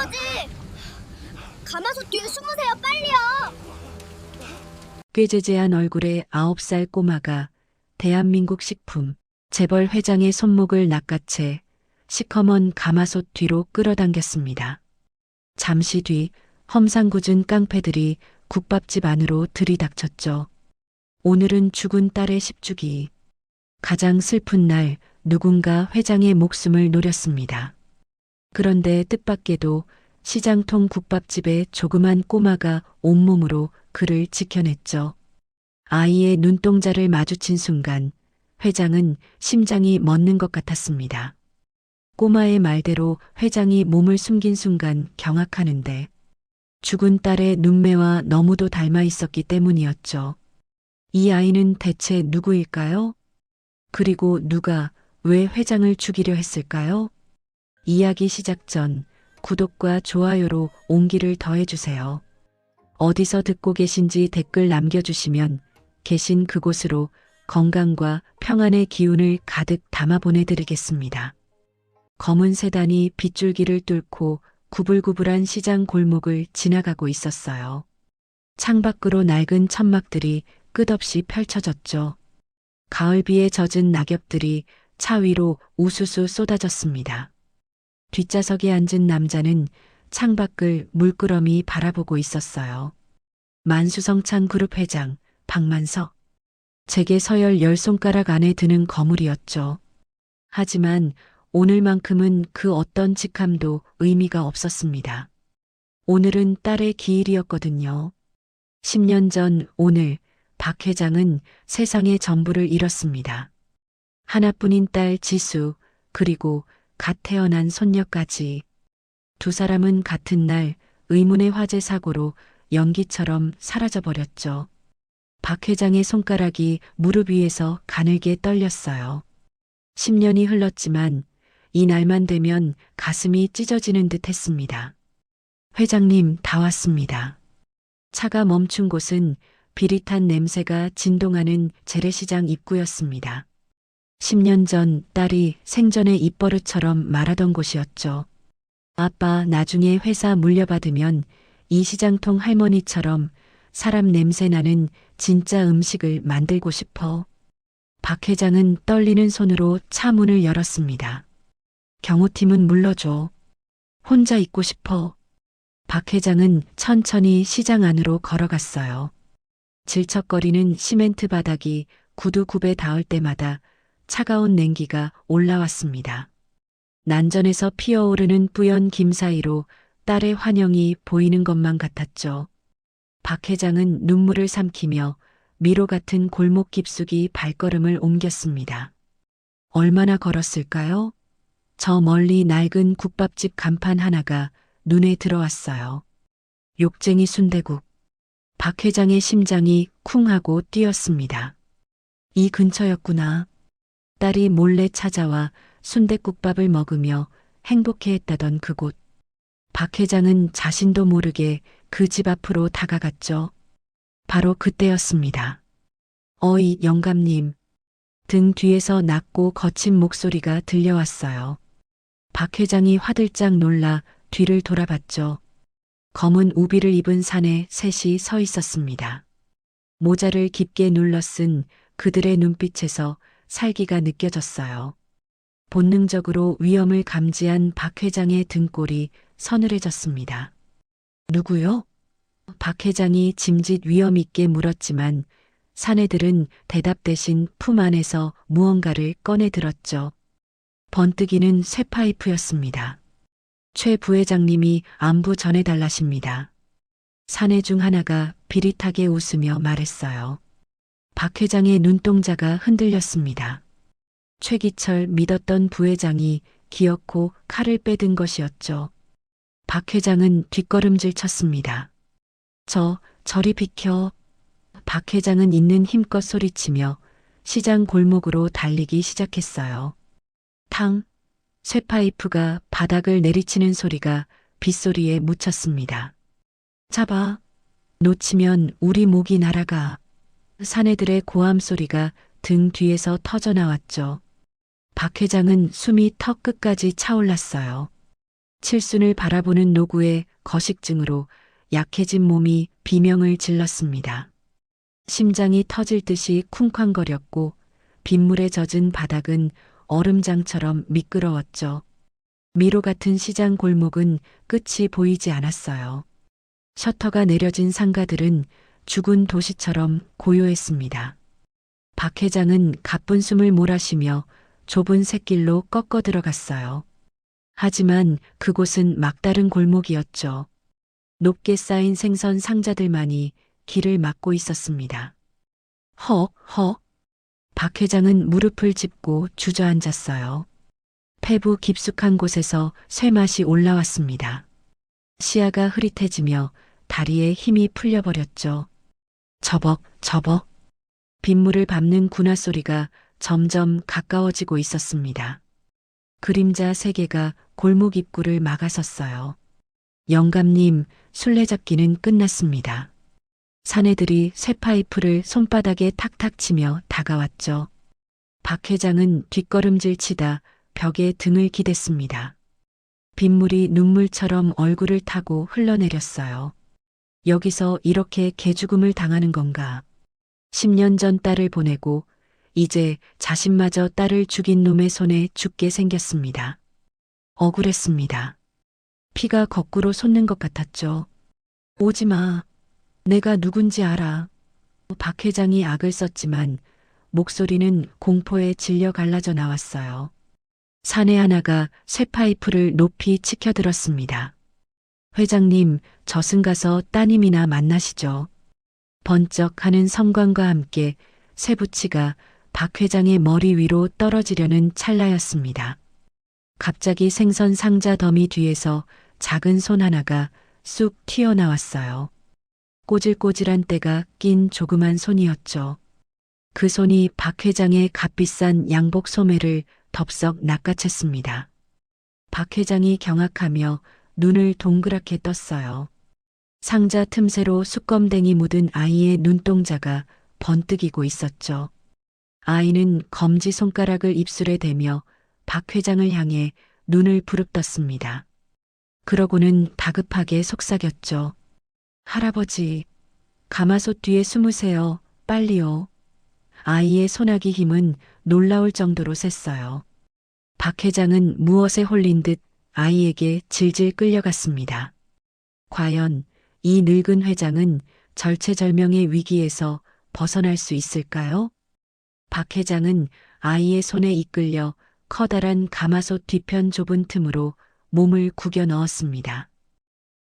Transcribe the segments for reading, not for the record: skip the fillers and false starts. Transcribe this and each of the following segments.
거지? 가마솥 뒤에 숨으세요, 빨리요. 꾀죄죄한 얼굴의 9살 꼬마가 대한민국 식품 재벌 회장의 손목을 낚아채 시커먼 가마솥 뒤로 끌어당겼습니다. 잠시 뒤 험상궂은 깡패들이 국밥집 안으로 들이닥쳤죠. 오늘은 죽은 딸의 10주기. 가장 슬픈 날 누군가 회장의 목숨을 노렸습니다. 그런데 뜻밖에도 시장통 국밥집의 조그만 꼬마가 온몸으로 그를 지켜냈죠. 아이의 눈동자를 마주친 순간 회장은 심장이 멎는 것 같았습니다. 꼬마의 말대로 회장이 몸을 숨긴 순간 경악하는데 죽은 딸의 눈매와 너무도 닮아 있었기 때문이었죠. 이 아이는 대체 누구일까요? 그리고 누가 왜 회장을 죽이려 했을까요? 이야기 시작 전 구독과 좋아요로 온기를 더해주세요. 어디서 듣고 계신지 댓글 남겨주시면 계신 그곳으로 건강과 평안의 기운을 가득 담아 보내드리겠습니다. 검은 세단이 빗줄기를 뚫고 구불구불한 시장 골목을 지나가고 있었어요. 창밖으로 낡은 천막들이 끝없이 펼쳐졌죠. 가을비에 젖은 낙엽들이 차 위로 우수수 쏟아졌습니다. 뒷좌석에 앉은 남자는 창밖을 물끄러미 바라보고 있었어요. 만수성찬 그룹 회장 박만석. 제게 서열 10손가락 안에 드는 거물이었죠. 하지만 오늘만큼은 그 어떤 직함도 의미가 없었습니다. 오늘은 딸의 기일이었거든요. 10년 전 오늘 박 회장은 세상의 전부를 잃었습니다. 하나뿐인 딸 지수, 그리고 갓 태어난 손녀까지. 두 사람은 같은 날 의문의 화재 사고로 연기처럼 사라져버렸죠. 박 회장의 손가락이 무릎 위에서 가늘게 떨렸어요. 10년이 흘렀지만 이 날만 되면 가슴이 찢어지는 듯 했습니다. 회장님, 다 왔습니다. 차가 멈춘 곳은 비릿한 냄새가 진동하는 재래시장 입구였습니다. 10년 전 딸이 생전에 입버릇처럼 말하던 곳이었죠. 아빠, 나중에 회사 물려받으면 이 시장통 할머니처럼 사람 냄새 나는 진짜 음식을 만들고 싶어. 박 회장은 떨리는 손으로 차 문을 열었습니다. 경호팀은 물러줘. 혼자 있고 싶어. 박 회장은 천천히 시장 안으로 걸어갔어요. 질척거리는 시멘트 바닥이 구두 굽에 닿을 때마다 차가운 냉기가 올라왔습니다. 난전에서 피어오르는 뿌연 김 사이로 딸의 환영이 보이는 것만 같았죠. 박 회장은 눈물을 삼키며 미로 같은 골목 깊숙이 발걸음을 옮겼습니다. 얼마나 걸었을까요? 저 멀리 낡은 국밥집 간판 하나가 눈에 들어왔어요. 욕쟁이 순대국. 박 회장의 심장이 쿵 하고 뛰었습니다. 이 근처였구나. 딸이 몰래 찾아와 순댓국밥을 먹으며 행복해했다던 그곳. 박 회장은 자신도 모르게 그 집 앞으로 다가갔죠. 바로 그때였습니다. 어이, 영감님. 등 뒤에서 낮고 거친 목소리가 들려왔어요. 박 회장이 화들짝 놀라 뒤를 돌아봤죠. 검은 우비를 입은 산에 셋이 서 있었습니다. 모자를 깊게 눌러 쓴 그들의 눈빛에서 살기가 느껴졌어요. 본능적으로 위험을 감지한 박 회장의 등골이 서늘해졌습니다. 누구요? 박 회장이 짐짓 위험 있게 물었지만 사내들은 대답 대신 품 안에서 무언가를 꺼내 들었죠. 번뜩이는 쇠파이프였습니다. 최 부회장님이 안부 전해달라십니다. 사내 중 하나가 비릿하게 웃으며 말했어요. 박 회장의 눈동자가 흔들렸습니다. 최기철 믿었던 부회장이 기어코 칼을 빼든 것이었죠. 박 회장은 뒷걸음질 쳤습니다. 저리 비켜. 박 회장은 있는 힘껏 소리치며 시장 골목으로 달리기 시작했어요. 탕! 쇠파이프가 바닥을 내리치는 소리가 빗소리에 묻혔습니다. 잡아! 놓치면 우리 목이 날아가. 사내들의 고함 소리가 등 뒤에서 터져 나왔죠. 박 회장은 숨이 턱 끝까지 차올랐어요. 칠순을 바라보는 노구의 거식증으로 약해진 몸이 비명을 질렀습니다. 심장이 터질 듯이 쿵쾅거렸고 빗물에 젖은 바닥은 얼음장처럼 미끄러웠죠. 미로 같은 시장 골목은 끝이 보이지 않았어요. 셔터가 내려진 상가들은 죽은 도시처럼 고요했습니다. 박 회장은 가쁜 숨을 몰아쉬며 좁은 샛길로 꺾어 들어갔어요. 하지만 그곳은 막다른 골목이었죠. 높게 쌓인 생선 상자들만이 길을 막고 있었습니다. 헉, 헉. 박 회장은 무릎을 짚고 주저앉았어요. 폐부 깊숙한 곳에서 쇠맛이 올라왔습니다. 시야가 흐릿해지며 다리에 힘이 풀려버렸죠. 저벅, 저벅. 빗물을 밟는 군화 소리가 점점 가까워지고 있었습니다. 그림자 세 개가 골목 입구를 막아섰어요. 영감님, 술래잡기는 끝났습니다. 사내들이 쇠파이프를 손바닥에 탁탁 치며 다가왔죠. 박 회장은 뒷걸음질 치다 벽에 등을 기댔습니다. 빗물이 눈물처럼 얼굴을 타고 흘러내렸어요. 여기서 이렇게 개죽음을 당하는 건가? 10년 전 딸을 보내고 이제 자신마저 딸을 죽인 놈의 손에 죽게 생겼습니다. 억울했습니다. 피가 거꾸로 솟는 것 같았죠. 오지 마. 내가 누군지 알아. 박 회장이 악을 썼지만 목소리는 공포에 질려 갈라져 나왔어요. 사내 하나가 쇠파이프를 높이 치켜들었습니다. 회장님, 저승 가서 따님이나 만나시죠. 번쩍하는 섬광과 함께 쇠붙이가 박 회장의 머리 위로 떨어지려는 찰나였습니다. 갑자기 생선 상자 더미 뒤에서 작은 손 하나가 쑥 튀어나왔어요. 꼬질꼬질한 때가 낀 조그만 손이었죠. 그 손이 박 회장의 값비싼 양복 소매를 덥석 낚아챘습니다. 박 회장이 경악하며 눈을 동그랗게 떴어요. 상자 틈새로 수검댕이 묻은 아이의 눈동자가 번뜩이고 있었죠. 아이는 검지 손가락을 입술에 대며 박 회장을 향해 눈을 부릅떴습니다. 그러고는 다급하게 속삭였죠. 할아버지, 가마솥 뒤에 숨으세요. 빨리요. 아이의 소나기 힘은 놀라울 정도로 셌어요. 박 회장은 무엇에 홀린 듯 아이에게 질질 끌려갔습니다. 과연 이 늙은 회장은 절체절명의 위기에서 벗어날 수 있을까요? 박 회장은 아이의 손에 이끌려 커다란 가마솥 뒤편 좁은 틈으로 몸을 구겨 넣었습니다.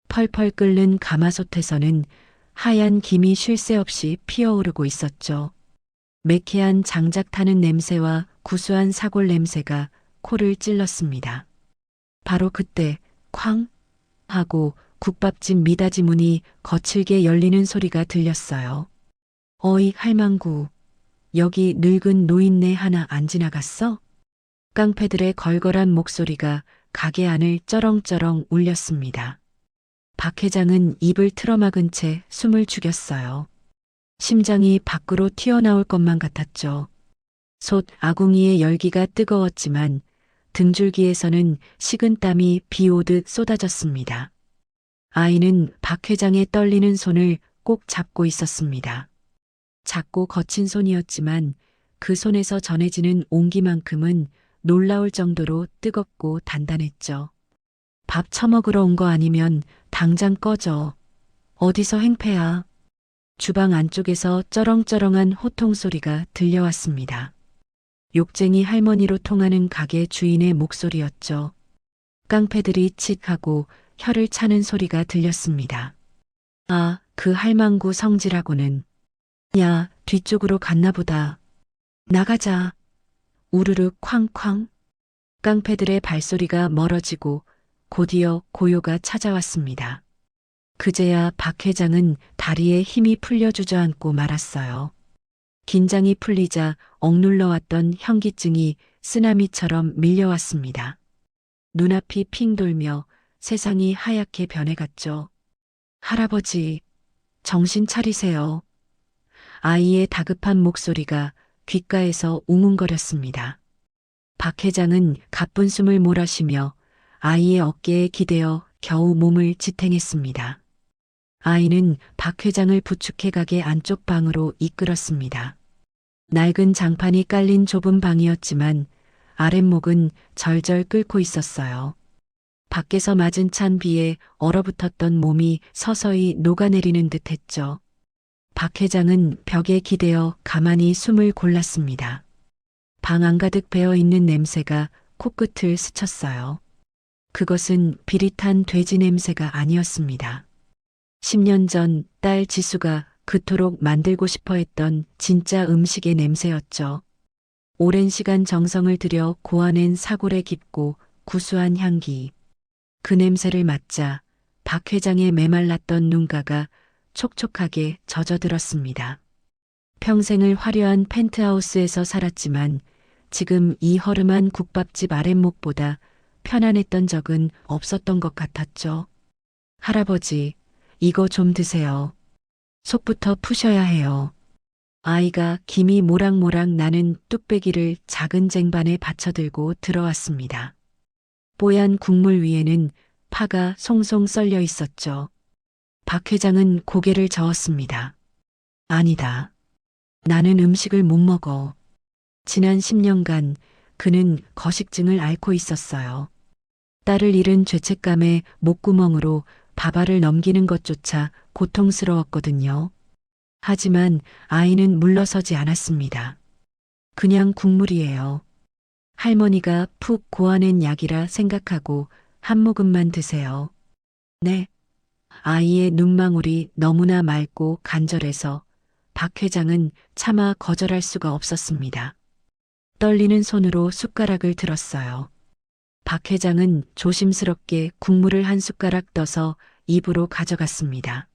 펄펄 끓는 가마솥에서는 하얀 김이 쉴 새 없이 피어오르고 있었죠. 매캐한 장작 타는 냄새와 구수한 사골 냄새가 코를 찔렀습니다. 바로 그때 쾅 하고 국밥집 미닫이 문이 거칠게 열리는 소리가 들렸어요. 어이 할망구, 여기 늙은 노인네 하나 안 지나갔어? 깡패들의 걸걸한 목소리가 가게 안을 쩌렁쩌렁 울렸습니다. 박 회장은 입을 틀어막은 채 숨을 죽였어요. 심장이 밖으로 튀어나올 것만 같았죠. 솥 아궁이의 열기가 뜨거웠지만 등줄기에서는 식은 땀이 비 오듯 쏟아졌습니다. 아이는 박 회장의 떨리는 손을 꼭 잡고 있었습니다. 작고 거친 손이었지만 그 손에서 전해지는 온기만큼은 놀라울 정도로 뜨겁고 단단했죠. 밥 처먹으러 온 거 아니면 당장 꺼져. 어디서 행패야. 주방 안쪽에서 쩌렁쩌렁한 호통 소리가 들려왔습니다. 욕쟁이 할머니로 통하는 가게 주인의 목소리였죠. 깡패들이 칙하고 혀를 차는 소리가 들렸습니다. 아, 그 할망구 성질하고는. 야, 뒤쪽으로 갔나 보다. 나가자. 우르르 쾅쾅. 깡패들의 발소리가 멀어지고 곧이어 고요가 찾아왔습니다. 그제야 박 회장은 다리에 힘이 풀려 주저앉고 말았어요. 긴장이 풀리자 억눌러왔던 현기증이 쓰나미처럼 밀려왔습니다. 눈앞이 핑 돌며 세상이 하얗게 변해갔죠. 할아버지, 정신 차리세요. 아이의 다급한 목소리가 귓가에서 웅웅거렸습니다. 박 회장은 가쁜 숨을 몰아쉬며 아이의 어깨에 기대어 겨우 몸을 지탱했습니다. 아이는 박 회장을 부축해 가게 안쪽 방으로 이끌었습니다. 낡은 장판이 깔린 좁은 방이었지만 아랫목은 절절 끓고 있었어요. 밖에서 맞은 찬 비에 얼어붙었던 몸이 서서히 녹아내리는 듯 했죠. 박 회장은 벽에 기대어 가만히 숨을 골랐습니다. 방 안가득 배어있는 냄새가 코끝을 스쳤어요. 그것은 비릿한 돼지 냄새가 아니었습니다. 10년 전 딸 지수가 그토록 만들고 싶어 했던 진짜 음식의 냄새였죠. 오랜 시간 정성을 들여 고아낸 사골의 깊고 구수한 향기. 그 냄새를 맡자 박 회장의 메말랐던 눈가가 촉촉하게 젖어들었습니다. 평생을 화려한 펜트하우스에서 살았지만 지금 이 허름한 국밥집 아랫목보다 편안했던 적은 없었던 것 같았죠. 할아버지, 이거 좀 드세요. 속부터 푸셔야 해요. 아이가 김이 모락모락 나는 뚝배기를 작은 쟁반에 받쳐들고 들어왔습니다. 뽀얀 국물 위에는 파가 송송 썰려 있었죠. 박 회장은 고개를 저었습니다. 아니다. 나는 음식을 못 먹어. 지난 10년간 그는 거식증을 앓고 있었어요. 딸을 잃은 죄책감에 목구멍으로 밥알을 넘기는 것조차 고통스러웠거든요. 하지만 아이는 물러서지 않았습니다. 그냥 국물이에요. 할머니가 푹 고아낸 약이라 생각하고 한 모금만 드세요. 네. 아이의 눈망울이 너무나 맑고 간절해서 박 회장은 차마 거절할 수가 없었습니다. 떨리는 손으로 숟가락을 들었어요. 박 회장은 조심스럽게 국물을 한 숟가락 떠서 입으로 가져갔습니다.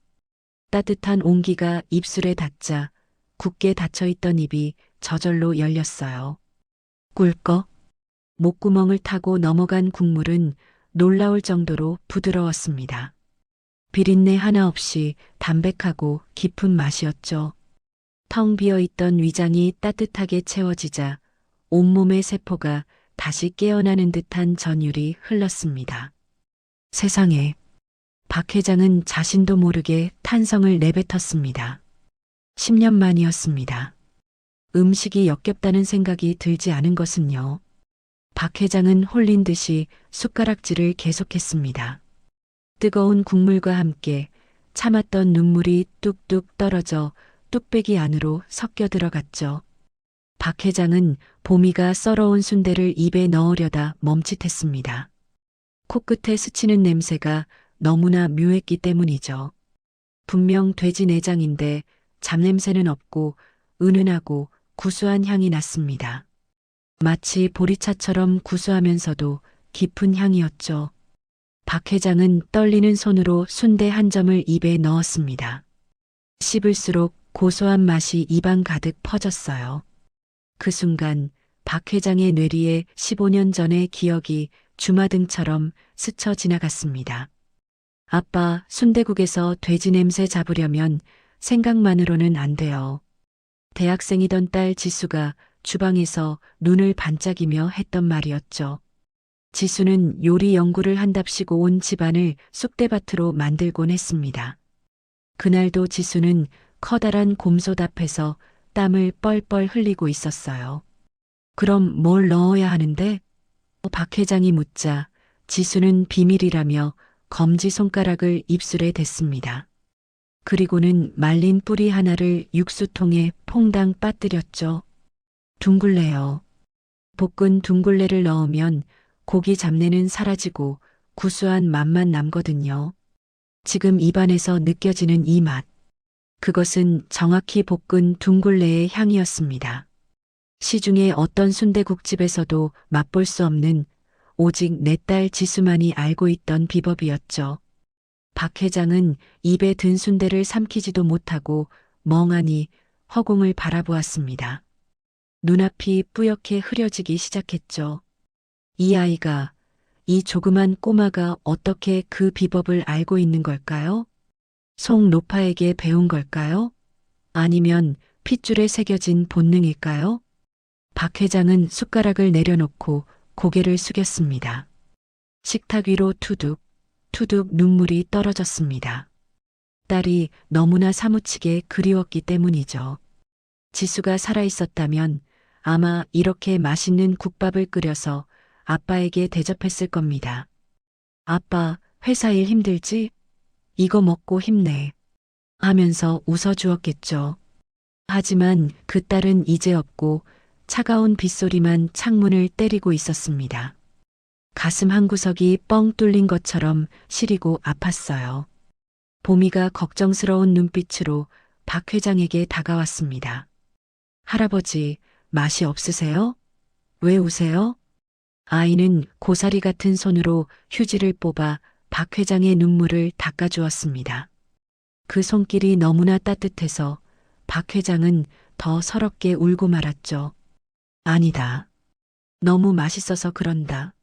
따뜻한 온기가 입술에 닿자 굳게 닫혀있던 입이 저절로 열렸어요. 꿀꺽. 목구멍을 타고 넘어간 국물은 놀라울 정도로 부드러웠습니다. 비린내 하나 없이 담백하고 깊은 맛이었죠. 텅 비어있던 위장이 따뜻하게 채워지자 온몸의 세포가 다시 깨어나는 듯한 전율이 흘렀습니다. 세상에, 박 회장은 자신도 모르게 탄성을 내뱉었습니다. 10년 만이었습니다. 음식이 역겹다는 생각이 들지 않은 것은요. 박 회장은 홀린 듯이 숟가락질을 계속했습니다. 뜨거운 국물과 함께 참았던 눈물이 뚝뚝 떨어져 뚝배기 안으로 섞여 들어갔죠. 박 회장은 보미가 썰어온 순대를 입에 넣으려다 멈칫했습니다. 코끝에 스치는 냄새가 너무나 묘했기 때문이죠. 분명 돼지 내장인데 잡냄새는 없고 은은하고 구수한 향이 났습니다. 마치 보리차처럼 구수하면서도 깊은 향이었죠. 박 회장은 떨리는 손으로 순대 한 점을 입에 넣었습니다. 씹을수록 고소한 맛이 입안 가득 퍼졌어요. 그 순간 박 회장의 뇌리에 15년 전의 기억이 주마등처럼 스쳐 지나갔습니다. 아빠, 순대국에서 돼지 냄새 잡으려면 생각만으로는 안 돼요. 대학생이던 딸 지수가 주방에서 눈을 반짝이며 했던 말이었죠. 지수는 요리 연구를 한답시고 온 집안을 쑥대밭으로 만들곤 했습니다. 그날도 지수는 커다란 곰솥 앞에서 땀을 뻘뻘 흘리고 있었어요. 그럼 뭘 넣어야 하는데? 박 회장이 묻자 지수는 비밀이라며 검지손가락을 입술에 댔습니다. 그리고는 말린 뿌리 하나를 육수통에 퐁당 빠뜨렸죠. 둥글레요. 볶은 둥글레를 넣으면 고기 잡내는 사라지고 구수한 맛만 남거든요. 지금 입안에서 느껴지는 이 맛. 그것은 정확히 볶은 둥글레의 향이었습니다. 시중의 어떤 순대국집에서도 맛볼 수 없는 오직 내 딸 지수만이 알고 있던 비법이었죠. 박 회장은 입에 든 순대를 삼키지도 못하고 멍하니 허공을 바라보았습니다. 눈앞이 뿌옇게 흐려지기 시작했죠. 이 아이가, 이 조그만 꼬마가 어떻게 그 비법을 알고 있는 걸까요? 송 노파에게 배운 걸까요? 아니면 핏줄에 새겨진 본능일까요? 박 회장은 숟가락을 내려놓고 고개를 숙였습니다. 식탁 위로 투둑, 투둑 눈물이 떨어졌습니다. 딸이 너무나 사무치게 그리웠기 때문이죠. 지수가 살아있었다면 아마 이렇게 맛있는 국밥을 끓여서 아빠에게 대접했을 겁니다. 아빠, 회사 일 힘들지? 이거 먹고 힘내. 하면서 웃어주었겠죠. 하지만 그 딸은 이제 없고 차가운 빗소리만 창문을 때리고 있었습니다. 가슴 한구석이 뻥 뚫린 것처럼 시리고 아팠어요. 보미가 걱정스러운 눈빛으로 박 회장에게 다가왔습니다. 할아버지, 맛이 없으세요? 왜 우세요? 아이는 고사리 같은 손으로 휴지를 뽑아 박 회장의 눈물을 닦아주었습니다. 그 손길이 너무나 따뜻해서 박 회장은 더 서럽게 울고 말았죠. 아니다. 너무 맛있어서 그런다.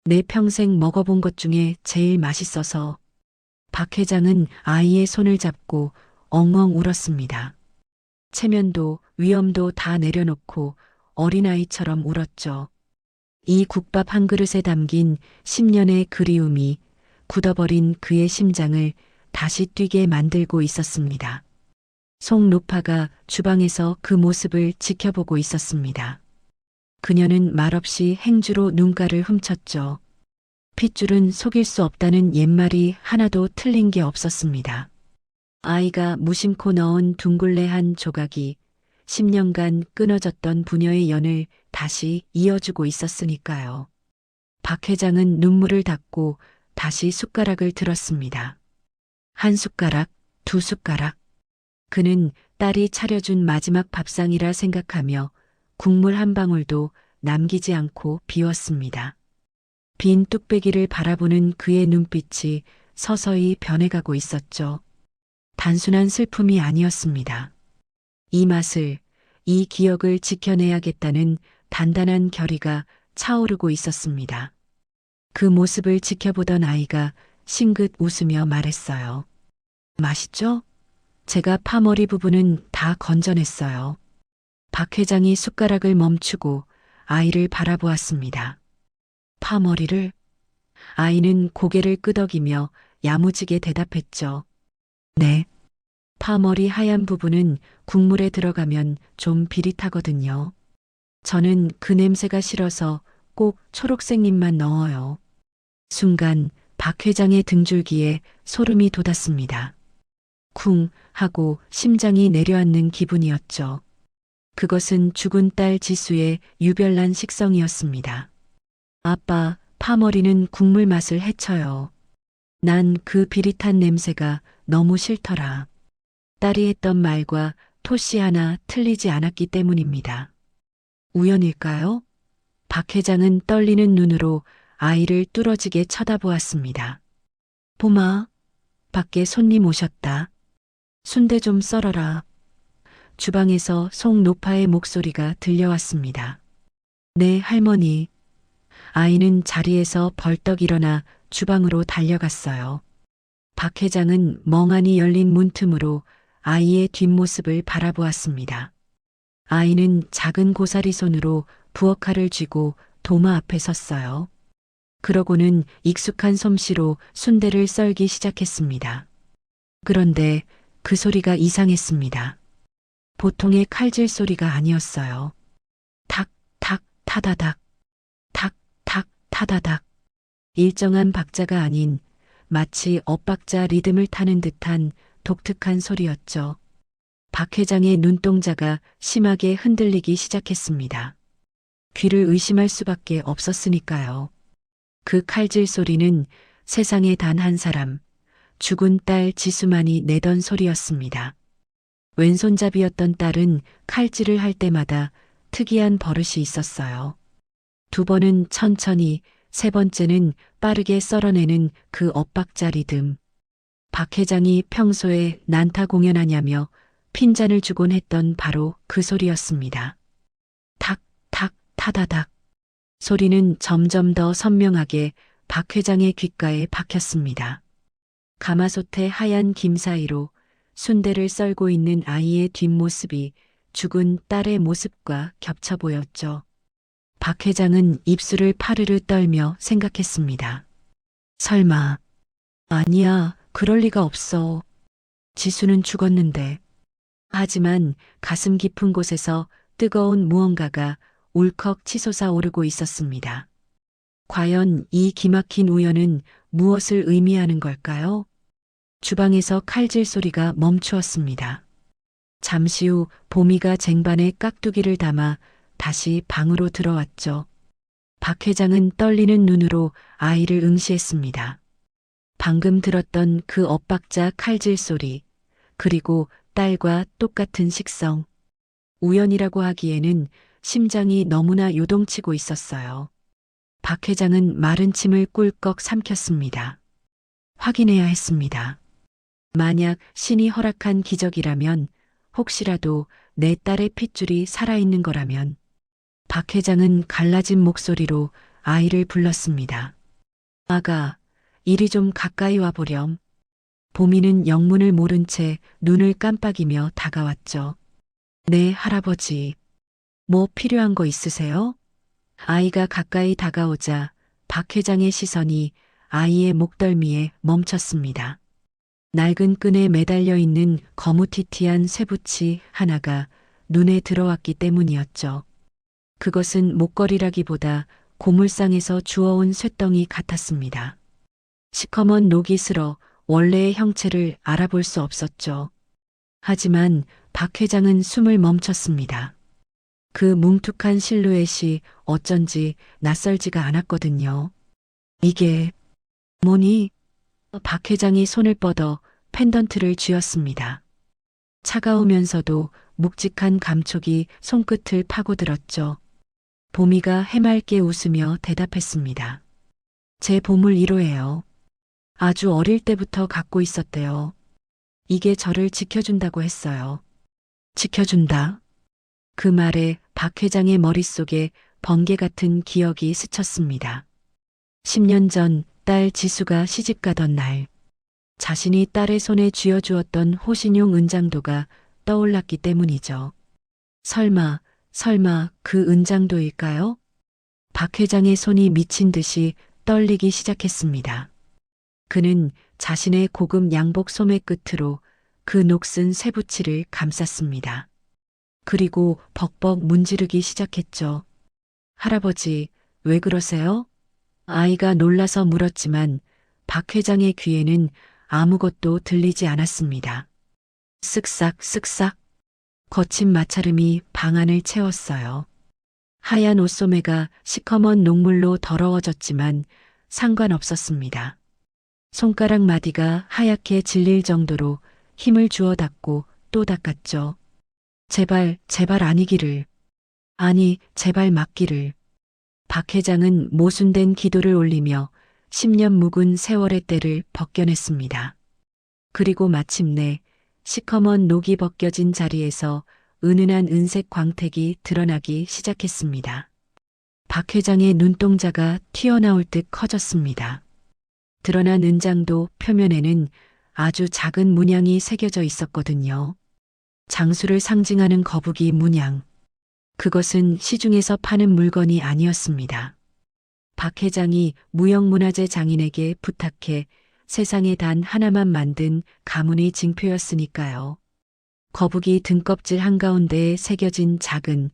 내 평생 먹어본 것 중에 제일 맛있어서. 박 회장은 아이의 손을 잡고 엉엉 울었습니다. 체면도 위엄도 다 내려놓고 어린아이처럼 울었죠. 이 국밥 한 그릇에 담긴 10년의 그리움이 굳어버린 그의 심장을 다시 뛰게 만들고 있었습니다. 송노파가 주방에서 그 모습을 지켜보고 있었습니다. 그녀는 말없이 행주로 눈가를 훔쳤죠. 핏줄은 속일 수 없다는 옛말이 하나도 틀린 게 없었습니다. 아이가 무심코 넣은 둥글레 한 조각이 10년간 끊어졌던 부녀의 연을 다시 이어주고 있었으니까요. 박 회장은 눈물을 닦고 다시 숟가락을 들었습니다. 한 숟가락, 두 숟가락. 그는 딸이 차려준 마지막 밥상이라 생각하며 국물 한 방울도 남기지 않고 비웠습니다. 빈 뚝배기를 바라보는 그의 눈빛이 서서히 변해가고 있었죠. 단순한 슬픔이 아니었습니다. 이 맛을, 이 기억을 지켜내야겠다는 단단한 결의가 차오르고 있었습니다. 그 모습을 지켜보던 아이가 싱긋 웃으며 말했어요. 맛있죠? 제가 파머리 부분은 다 건져냈어요. 박 회장이 숟가락을 멈추고 아이를 바라보았습니다. 파머리를? 아이는 고개를 끄덕이며 야무지게 대답했죠. 네. 파머리 하얀 부분은 국물에 들어가면 좀 비릿하거든요. 저는 그 냄새가 싫어서 꼭 초록색 잎만 넣어요. 순간 박 회장의 등줄기에 소름이 돋았습니다. 쿵 하고 심장이 내려앉는 기분이었죠. 그것은 죽은 딸 지수의 유별난 식성이었습니다. 아빠, 파머리는 국물 맛을 해쳐요. 난 그 비릿한 냄새가 너무 싫더라. 딸이 했던 말과 토씨 하나 틀리지 않았기 때문입니다. 우연일까요? 박 회장은 떨리는 눈으로 아이를 뚫어지게 쳐다보았습니다. 봄아, 밖에 손님 오셨다. 순대 좀 썰어라. 주방에서 송노파의 목소리가 들려왔습니다. 네, 할머니. 아이는 자리에서 벌떡 일어나 주방으로 달려갔어요. 박 회장은 멍하니 열린 문틈으로 아이의 뒷모습을 바라보았습니다. 아이는 작은 고사리 손으로 부엌칼을 쥐고 도마 앞에 섰어요. 그러고는 익숙한 솜씨로 순대를 썰기 시작했습니다. 그런데 그 소리가 이상했습니다. 보통의 칼질 소리가 아니었어요. 탁, 탁, 타다닥. 탁, 탁, 타다닥. 일정한 박자가 아닌 마치 엇박자 리듬을 타는 듯한 독특한 소리였죠. 박 회장의 눈동자가 심하게 흔들리기 시작했습니다. 귀를 의심할 수밖에 없었으니까요. 그 칼질 소리는 세상에 단 한 사람, 죽은 딸 지수만이 내던 소리였습니다. 왼손잡이였던 딸은 칼질을 할 때마다 특이한 버릇이 있었어요. 두 번은 천천히, 세 번째는 빠르게 썰어내는 그 엇박자 리듬. 박 회장이 평소에 난타 공연하냐며 핀잔을 주곤 했던 바로 그 소리였습니다. 탁, 탁, 타다닥. 소리는 점점 더 선명하게 박 회장의 귓가에 박혔습니다. 가마솥의 하얀 김 사이로 순대를 썰고 있는 아이의 뒷모습이 죽은 딸의 모습과 겹쳐 보였죠. 박 회장은 입술을 파르르 떨며 생각했습니다. 설마. 아니야, 그럴 리가 없어. 지수는 죽었는데. 하지만 가슴 깊은 곳에서 뜨거운 무언가가 울컥 치솟아 오르고 있었습니다. 과연 이 기막힌 우연은 무엇을 의미하는 걸까요? 주방에서 칼질 소리가 멈추었습니다. 잠시 후 보미가 쟁반에 깍두기를 담아 다시 방으로 들어왔죠. 박 회장은 떨리는 눈으로 아이를 응시했습니다. 방금 들었던 그 엇박자 칼질 소리, 그리고 딸과 똑같은 식성. 우연이라고 하기에는 심장이 너무나 요동치고 있었어요. 박 회장은 마른 침을 꿀꺽 삼켰습니다. 확인해야 했습니다. 만약 신이 허락한 기적이라면, 혹시라도 내 딸의 핏줄이 살아있는 거라면, 박 회장은 갈라진 목소리로 아이를 불렀습니다. 아가, 이리 좀 가까이 와보렴. 보미는 영문을 모른 채 눈을 깜빡이며 다가왔죠. 네, 할아버지. 뭐 필요한 거 있으세요? 아이가 가까이 다가오자 박 회장의 시선이 아이의 목덜미에 멈췄습니다. 낡은 끈에 매달려 있는 거무튀튀한 쇠붙이 하나가 눈에 들어왔기 때문이었죠. 그것은 목걸이라기보다 고물상에서 주워온 쇳덩이 같았습니다. 시커먼 녹이 슬어 원래의 형체를 알아볼 수 없었죠. 하지만 박 회장은 숨을 멈췄습니다. 그 뭉툭한 실루엣이 어쩐지 낯설지가 않았거든요. 이게 뭐니? 박 회장이 손을 뻗어 펜던트를 쥐었습니다. 차가우면서도 묵직한 감촉이 손끝을 파고들었죠. 보미가 해맑게 웃으며 대답했습니다. 제 보물 1호예요. 아주 어릴 때부터 갖고 있었대요. 이게 저를 지켜준다고 했어요. 지켜준다. 그 말에 박 회장의 머릿속에 번개 같은 기억이 스쳤습니다. 10년 전 딸 지수가 시집가던 날, 자신이 딸의 손에 쥐어주었던 호신용 은장도가 떠올랐기 때문이죠. 설마 그 은장도일까요? 박 회장의 손이 미친 듯이 떨리기 시작했습니다. 그는 자신의 고급 양복 소매 끝으로 그 녹슨 쇠붙이를 감쌌습니다. 그리고 벅벅 문지르기 시작했죠. 할아버지, 왜 그러세요? 아이가 놀라서 물었지만 박 회장의 귀에는 아무것도 들리지 않았습니다. 쓱싹 쓱싹 거친 마찰음이 방 안을 채웠어요. 하얀 옷소매가 시커먼 녹물로 더러워졌지만 상관없었습니다. 손가락 마디가 하얗게 질릴 정도로 힘을 주어 닦고 또 닦았죠. 제발 아니기를. 아니, 제발 맞기를. 박 회장은 모순된 기도를 올리며 10년 묵은 세월의 때를 벗겨냈습니다. 그리고 마침내 시커먼 녹이 벗겨진 자리에서 은은한 은색 광택이 드러나기 시작했습니다. 박 회장의 눈동자가 튀어나올 듯 커졌습니다. 드러난 은장도 표면에는 아주 작은 문양이 새겨져 있었거든요. 장수를 상징하는 거북이 문양. 그것은 시중에서 파는 물건이 아니었습니다. 박 회장이 무형문화재 장인에게 부탁해 세상에 단 하나만 만든 가문의 징표였으니까요. 거북이 등껍질 한가운데에 새겨진 작은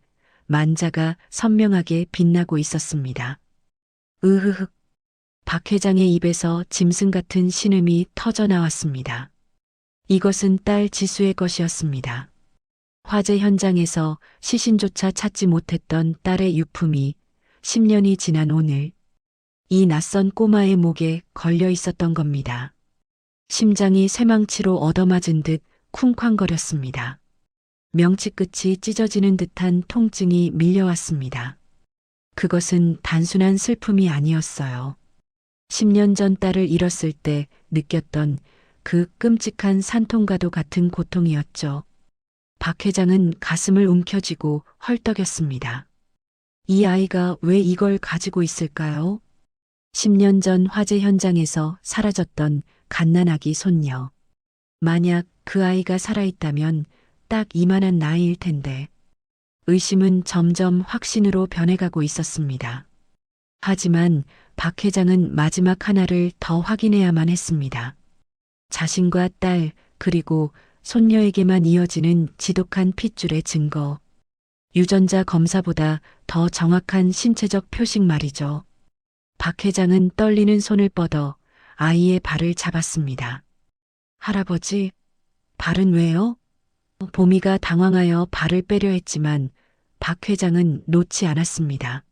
만자가 선명하게 빛나고 있었습니다. 으흐흑. 박 회장의 입에서 짐승 같은 신음이 터져 나왔습니다. 이것은 딸 지수의 것이었습니다. 화재 현장에서 시신조차 찾지 못했던 딸의 유품이 10년이 지난 오늘 이 낯선 꼬마의 목에 걸려 있었던 겁니다. 심장이 쇠망치로 얻어맞은 듯 쿵쾅거렸습니다. 명치 끝이 찢어지는 듯한 통증이 밀려왔습니다. 그것은 단순한 슬픔이 아니었어요. 10년 전 딸을 잃었을 때 느꼈던 그 끔찍한 산통과도 같은 고통이었죠. 박 회장은 가슴을 움켜쥐고 헐떡였습니다. 이 아이가 왜 이걸 가지고 있을까요? 10년 전 화재 현장에서 사라졌던 갓난아기 손녀. 만약 그 아이가 살아있다면 딱 이만한 나이일 텐데. 의심은 점점 확신으로 변해가고 있었습니다. 하지만 박 회장은 마지막 하나를 더 확인해야만 했습니다. 자신과 딸, 그리고 손녀에게만 이어지는 지독한 핏줄의 증거. 유전자 검사보다 더 정확한 신체적 표식 말이죠. 박 회장은 떨리는 손을 뻗어 아이의 발을 잡았습니다. 할아버지, 발은 왜요? 보미가 당황하여 발을 빼려 했지만 박 회장은 놓지 않았습니다.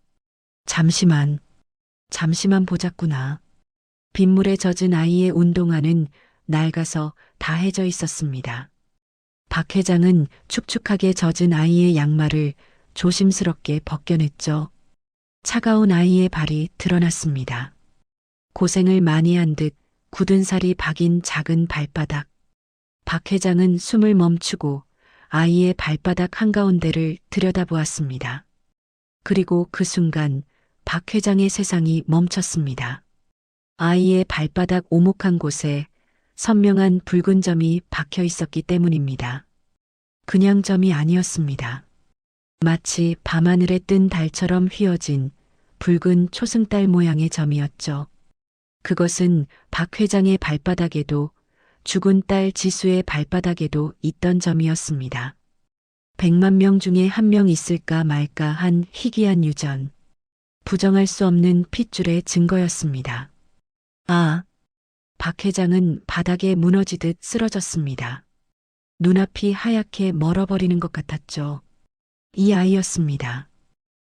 잠시만 보자꾸나. 빗물에 젖은 아이의 운동화는 낡아서 다해져 있었습니다. 박 회장은 축축하게 젖은 아이의 양말을 조심스럽게 벗겨냈죠. 차가운 아이의 발이 드러났습니다. 고생을 많이 한 듯 굳은 살이 박인 작은 발바닥. 박 회장은 숨을 멈추고 아이의 발바닥 한가운데를 들여다보았습니다. 그리고 그 순간 박 회장의 세상이 멈췄습니다. 아이의 발바닥 오목한 곳에 선명한 붉은 점이 박혀 있었기 때문입니다. 그냥 점이 아니었습니다. 마치 밤하늘에 뜬 달처럼 휘어진 붉은 초승달 모양의 점이었죠. 그것은 박 회장의 발바닥에도 죽은 딸 지수의 발바닥에도 있던 점이었습니다. 100만 명 중에 한 명 있을까 말까 한 희귀한 유전. 부정할 수 없는 핏줄의 증거였습니다. 박 회장은 바닥에 무너지듯 쓰러졌습니다. 눈앞이 하얗게 멀어버리는 것 같았죠. 이 아이였습니다.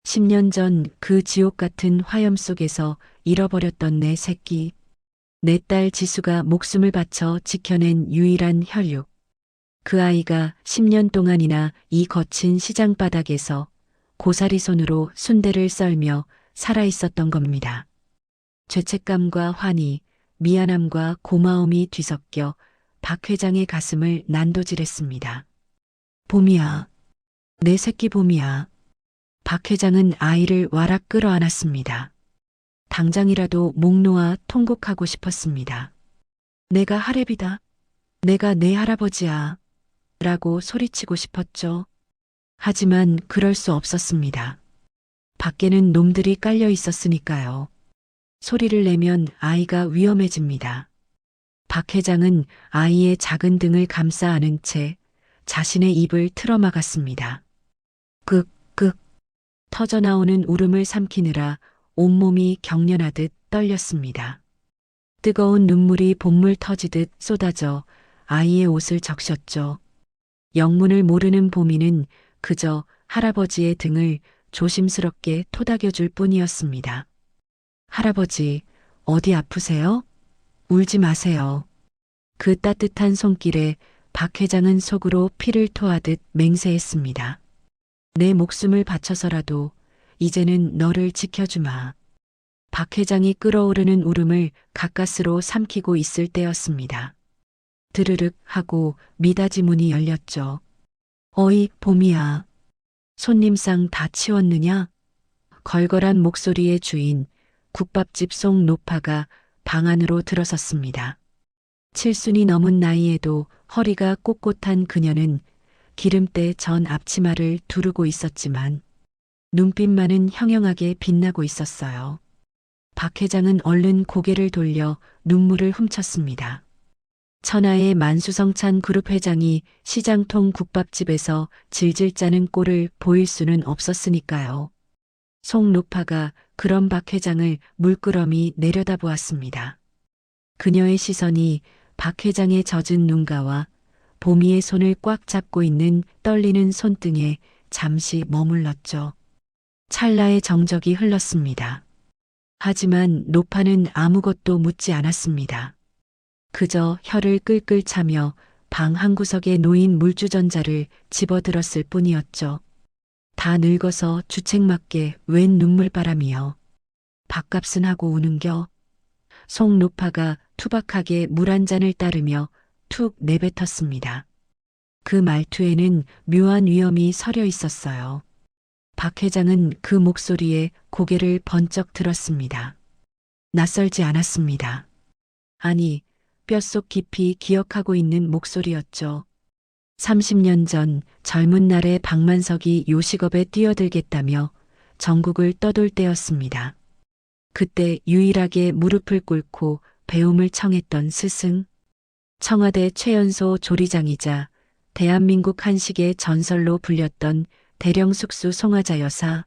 10년 전 그 지옥 같은 화염 속에서 잃어버렸던 내 새끼. 내 딸 지수가 목숨을 바쳐 지켜낸 유일한 혈육. 그 아이가 10년 동안이나 이 거친 시장 바닥에서 고사리 손으로 순대를 썰며 살아있었던 겁니다. 죄책감과 환희, 미안함과 고마움이 뒤섞여 박 회장의 가슴을 난도질했습니다. 봄이야. 내 새끼 봄이야. 박 회장은 아이를 와락 끌어안았습니다. 당장이라도 목 놓아 통곡하고 싶었습니다. 내가 할애비다. 내가 내 할아버지야. 라고 소리치고 싶었죠. 하지만 그럴 수 없었습니다. 밖에는 놈들이 깔려 있었으니까요. 소리를 내면 아이가 위험해집니다. 박 회장은 아이의 작은 등을 감싸 안은 채 자신의 입을 틀어막았습니다. 끄끄 터져나오는 울음을 삼키느라 온몸이 경련하듯 떨렸습니다. 뜨거운 눈물이 봇물 터지듯 쏟아져 아이의 옷을 적셨죠. 영문을 모르는 보미는 그저 할아버지의 등을 조심스럽게 토닥여줄 뿐이었습니다. 할아버지, 어디 아프세요? 울지 마세요. 그 따뜻한 손길에 박 회장은 속으로 피를 토하듯 맹세했습니다. 내 목숨을 바쳐서라도 이제는 너를 지켜주마. 박 회장이 끓어오르는 울음을 가까스로 삼키고 있을 때였습니다. 드르륵 하고 미닫이 문이 열렸죠. 어이, 봄이야. 손님상 다 치웠느냐? 걸걸한 목소리의 주인, 국밥집 송 노파가 방 안으로 들어섰습니다. 7순이 넘은 나이에도 허리가 꼿꼿한 그녀는 기름때 전 앞치마를 두르고 있었지만 눈빛만은 형형하게 빛나고 있었어요. 박 회장은 얼른 고개를 돌려 눈물을 훔쳤습니다. 천하의 만수성찬 그룹 회장이 시장통 국밥집에서 질질 짜는 꼴을 보일 수는 없었으니까요. 송 노파가 그런 박 회장을 물끄러미 내려다보았습니다. 그녀의 시선이 박 회장의 젖은 눈가와 보미의 손을 꽉 잡고 있는 떨리는 손등에 잠시 머물렀죠. 찰나의 정적이 흘렀습니다. 하지만 노파는 아무것도 묻지 않았습니다. 그저 혀를 끌끌 차며 방 한구석에 놓인 물주전자를 집어들었을 뿐이었죠. 다 늙어서 주책맞게 웬 눈물바람이여. 밥값은 하고 우는겨. 송 노파가 투박하게 물 한 잔을 따르며 툭 내뱉었습니다. 그 말투에는 묘한 위험이 서려 있었어요. 박 회장은 그 목소리에 고개를 번쩍 들었습니다. 낯설지 않았습니다. 아니, 뼛속 깊이 기억하고 있는 목소리였죠. 30년 전 젊은 날의 박만석이 요식업에 뛰어들겠다며 전국을 떠돌 때였습니다. 그때 유일하게 무릎을 꿇고 배움을 청했던 스승. 청와대 최연소 조리장이자 대한민국 한식의 전설로 불렸던 대령숙수 송화자 여사.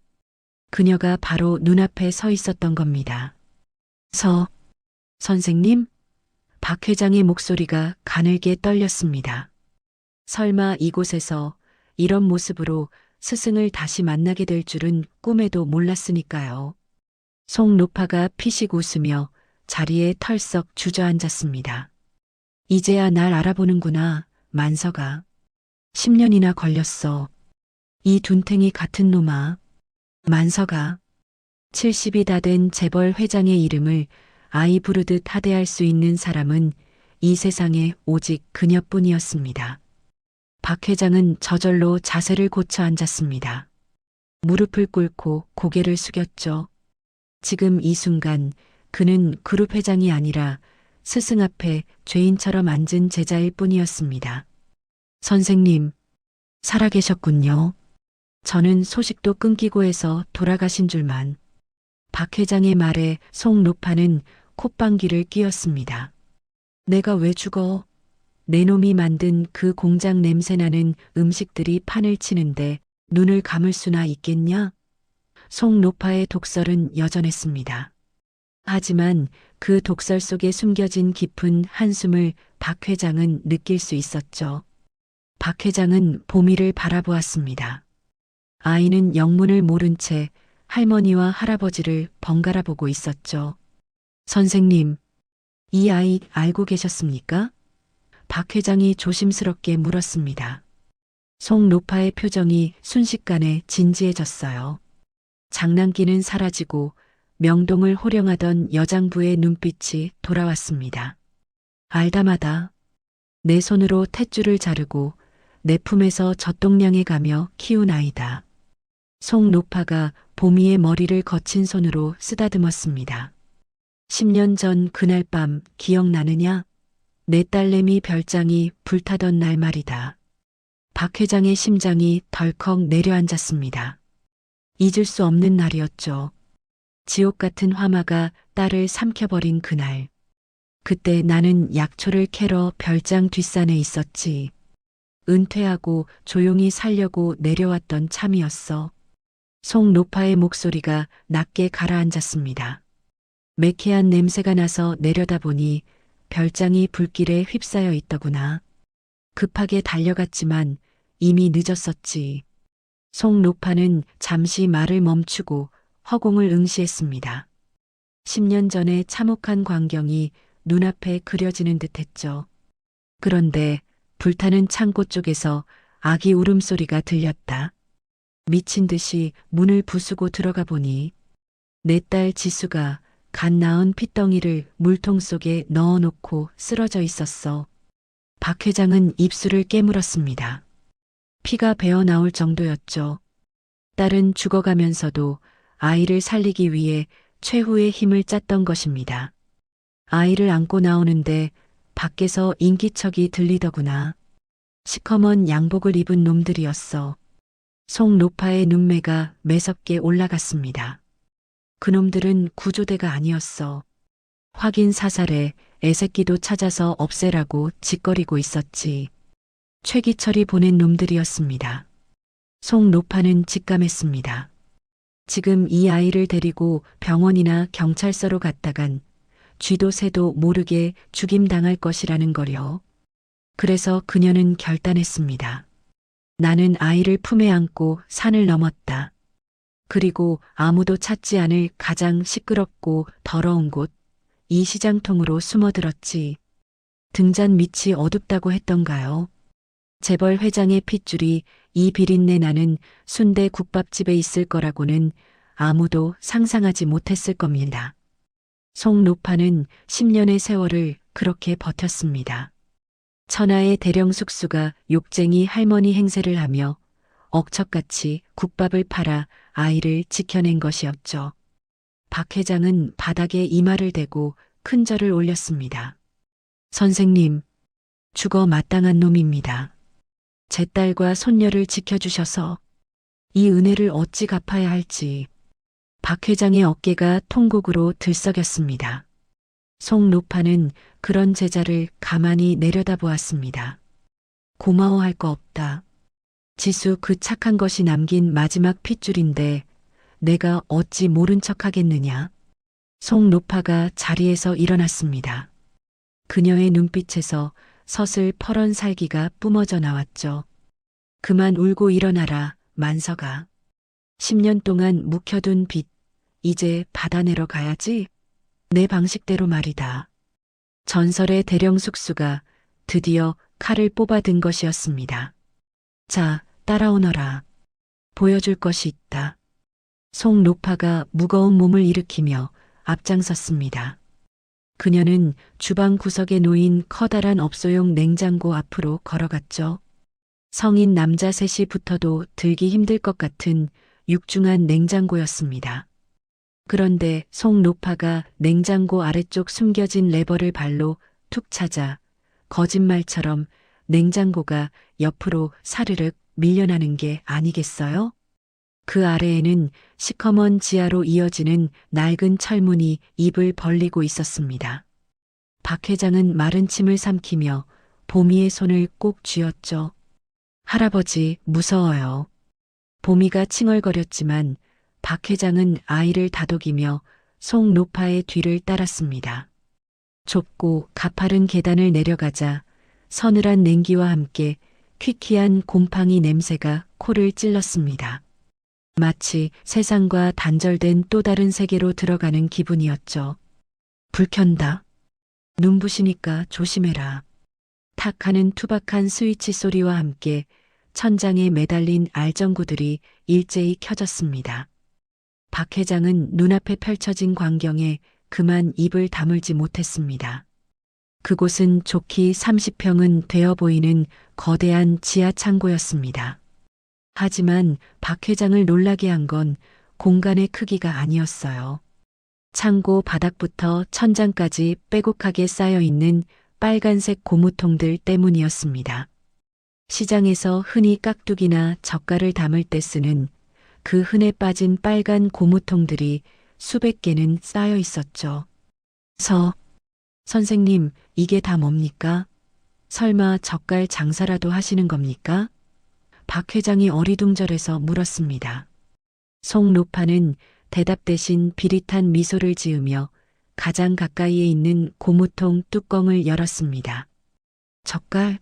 그녀가 바로 눈앞에 서 있었던 겁니다. 선생님? 박 회장의 목소리가 가늘게 떨렸습니다. 설마 이곳에서 이런 모습으로 스승을 다시 만나게 될 줄은 꿈에도 몰랐으니까요. 송노파가 피식 웃으며 자리에 털썩 주저앉았습니다. 이제야 날 알아보는구나, 만서가. 10년이나 걸렸어. 이 둔탱이 같은 놈아. 만서가. 70이 다 된 재벌 회장의 이름을 아이 부르듯 하대할 수 있는 사람은 이 세상에 오직 그녀뿐이었습니다. 박 회장은 저절로 자세를 고쳐 앉았습니다. 무릎을 꿇고 고개를 숙였죠. 지금 이 순간 그는 그룹 회장이 아니라 스승 앞에 죄인처럼 앉은 제자일 뿐이었습니다. 선생님, 살아계셨군요. 저는 소식도 끊기고 해서 돌아가신 줄만. 박 회장의 말에 송노파는 콧방귀를 뀌었습니다. 내가 왜 죽어? 내 놈이 만든 그 공장 냄새나는 음식들이 판을 치는데 눈을 감을 수나 있겠냐? 송노파의 독설은 여전했습니다. 하지만 그 독설 속에 숨겨진 깊은 한숨을 박 회장은 느낄 수 있었죠. 박 회장은 보미를 바라보았습니다. 아이는 영문을 모른 채 할머니와 할아버지를 번갈아 보고 있었죠. 선생님, 이 아이 알고 계셨습니까? 박 회장이 조심스럽게 물었습니다. 송노파의 표정이 순식간에 진지해졌어요. 장난기는 사라지고 명동을 호령하던 여장부의 눈빛이 돌아왔습니다. 알다마다 내 손으로 탯줄을 자르고 내 품에서 젖동량에 가며 키운 아이다. 송노파가 보미의 머리를 거친 손으로 쓰다듬었습니다. 10년 전 그날 밤 기억나느냐? 내 딸내미 별장이 불타던 날 말이다. 박 회장의 심장이 덜컥 내려앉았습니다. 잊을 수 없는 날이었죠. 지옥 같은 화마가 딸을 삼켜버린 그날. 그때 나는 약초를 캐러 별장 뒷산에 있었지. 은퇴하고 조용히 살려고 내려왔던 참이었어. 송노파의 목소리가 낮게 가라앉았습니다. 매캐한 냄새가 나서 내려다보니 별장이 불길에 휩싸여 있더구나. 급하게 달려갔지만 이미 늦었었지. 송노파는 잠시 말을 멈추고 허공을 응시했습니다. 10년 전의 참혹한 광경이 눈앞에 그려지는 듯했죠. 그런데 불타는 창고 쪽에서 아기 울음소리가 들렸다. 미친 듯이 문을 부수고 들어가 보니 내 딸 지수가 갓 낳은 핏덩이를 물통 속에 넣어놓고 쓰러져 있었어. 박 회장은 입술을 깨물었습니다. 피가 배어 나올 정도였죠. 딸은 죽어가면서도 아이를 살리기 위해 최후의 힘을 짰던 것입니다. 아이를 안고 나오는데 밖에서 인기척이 들리더구나. 시커먼 양복을 입은 놈들이었어. 송노파의 눈매가 매섭게 올라갔습니다. 그놈들은 구조대가 아니었어. 확인 사살에 애새끼도 찾아서 없애라고 짓거리고 있었지. 최기철이 보낸 놈들이었습니다. 송노파는 직감했습니다. 지금 이 아이를 데리고 병원이나 경찰서로 갔다간 쥐도 새도 모르게 죽임당할 것이라는 거려. 그래서 그녀는 결단했습니다. 나는 아이를 품에 안고 산을 넘었다. 그리고 아무도 찾지 않을 가장 시끄럽고 더러운 곳, 이 시장통으로 숨어들었지. 등잔 밑이 어둡다고 했던가요? 재벌 회장의 핏줄이 이 비린내 나는 순대 국밥집에 있을 거라고는 아무도 상상하지 못했을 겁니다. 송노파는 10년의 세월을 그렇게 버텼습니다. 천하의 대령숙수가 욕쟁이 할머니 행세를 하며 억척같이 국밥을 팔아 아이를 지켜낸 것이었죠. 박 회장은 바닥에 이마를 대고 큰 절을 올렸습니다. 선생님, 죽어 마땅한 놈입니다. 제 딸과 손녀를 지켜주셔서 이 은혜를 어찌 갚아야 할지. 박 회장의 어깨가 통곡으로 들썩였습니다. 송 노파는 그런 제자를 가만히 내려다보았습니다. 고마워할 거 없다. 지수 그 착한 것이 남긴 마지막 핏줄인데 내가 어찌 모른 척 하겠느냐. 송 노파가 자리에서 일어났습니다. 그녀의 눈빛에서 서슬 퍼런 살기가 뿜어져 나왔죠. 그만 울고 일어나라, 만서가. 10년 동안 묵혀둔 빚, 이제 받아내러 가야지. 내 방식대로 말이다. 전설의 대령 숙수가 드디어 칼을 뽑아든 것이었습니다. 자, 따라오너라. 보여줄 것이 있다. 송 노파가 무거운 몸을 일으키며 앞장섰습니다. 그녀는 주방 구석에 놓인 커다란 업소용 냉장고 앞으로 걸어갔죠. 성인 남자 셋이 붙어도 들기 힘들 것 같은 육중한 냉장고였습니다. 그런데 송 노파가 냉장고 아래쪽 숨겨진 레버를 발로 툭 찾아 거짓말처럼 냉장고가 옆으로 사르륵 밀려나는 게 아니겠어요? 그 아래에는 시커먼 지하로 이어지는 낡은 철문이 입을 벌리고 있었습니다. 박 회장은 마른 침을 삼키며 보미의 손을 꼭 쥐었죠. 할아버지, 무서워요. 보미가 칭얼거렸지만 박 회장은 아이를 다독이며 송 노파의 뒤를 따랐습니다. 좁고 가파른 계단을 내려가자 서늘한 냉기와 함께 퀴퀴한 곰팡이 냄새가 코를 찔렀습니다. 마치 세상과 단절된 또 다른 세계로 들어가는 기분이었죠. 불 켠다. 눈부시니까 조심해라. 탁 하는 투박한 스위치 소리와 함께 천장에 매달린 알전구들이 일제히 켜졌습니다. 박 회장은 눈앞에 펼쳐진 광경에 그만 입을 다물지 못했습니다. 그곳은 좋기 30평은 되어 보이는 거대한 지하 창고였습니다. 하지만 박 회장을 놀라게 한 건 공간의 크기가 아니었어요. 창고 바닥부터 천장까지 빼곡하게 쌓여 있는 빨간색 고무통들 때문이었습니다. 시장에서 흔히 깍두기나 젓갈을 담을 때 쓰는 그 흔해 빠진 빨간 고무통들이 수백 개는 쌓여 있었죠. 선생님, 이게 다 뭡니까? 설마 젓갈 장사라도 하시는 겁니까? 박 회장이 어리둥절해서 물었습니다. 송 노파는 대답 대신 비릿한 미소를 지으며 가장 가까이에 있는 고무통 뚜껑을 열었습니다. 젓갈?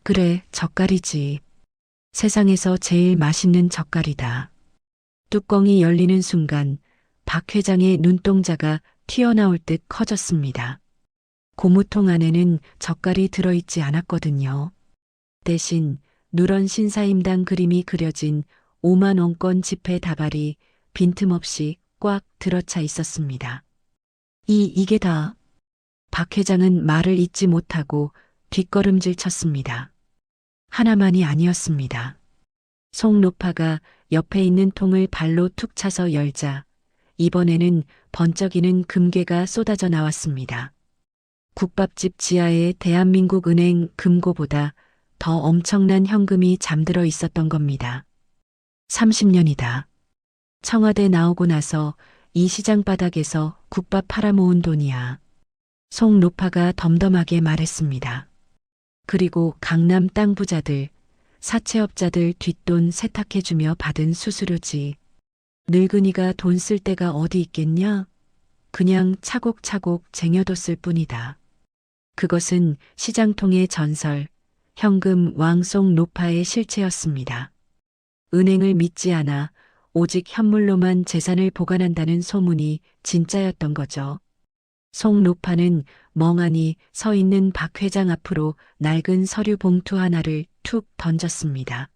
그래, 젓갈이지. 세상에서 제일 맛있는 젓갈이다. 뚜껑이 열리는 순간 박 회장의 눈동자가 튀어나올 듯 커졌습니다. 고무통 안에는 젓갈이 들어있지 않았거든요. 대신 누런 신사임당 그림이 그려진 5만 원권 지폐 다발이 빈틈없이 꽉 들어차 있었습니다. 이게 다. 박 회장은 말을 잇지 못하고 뒷걸음질 쳤습니다. 하나만이 아니었습니다. 송 노파가 옆에 있는 통을 발로 툭 차서 열자 이번에는 번쩍이는 금괴가 쏟아져 나왔습니다. 국밥집 지하의 대한민국은행 금고보다 더 엄청난 현금이 잠들어 있었던 겁니다. 30년이다. 청와대 나오고 나서 이 시장 바닥에서 국밥 팔아모은 돈이야. 송 노파가 덤덤하게 말했습니다. 그리고 강남 땅 부자들, 사채업자들 뒷돈 세탁해주며 받은 수수료지. 늙은이가 돈 쓸 데가 어디 있겠냐? 그냥 차곡차곡 쟁여뒀을 뿐이다. 그것은 시장통의 전설, 현금 왕송 노파의 실체였습니다. 은행을 믿지 않아 오직 현물로만 재산을 보관한다는 소문이 진짜였던 거죠. 송 노파는 멍하니 서 있는 박 회장 앞으로 낡은 서류 봉투 하나를 툭 던졌습니다.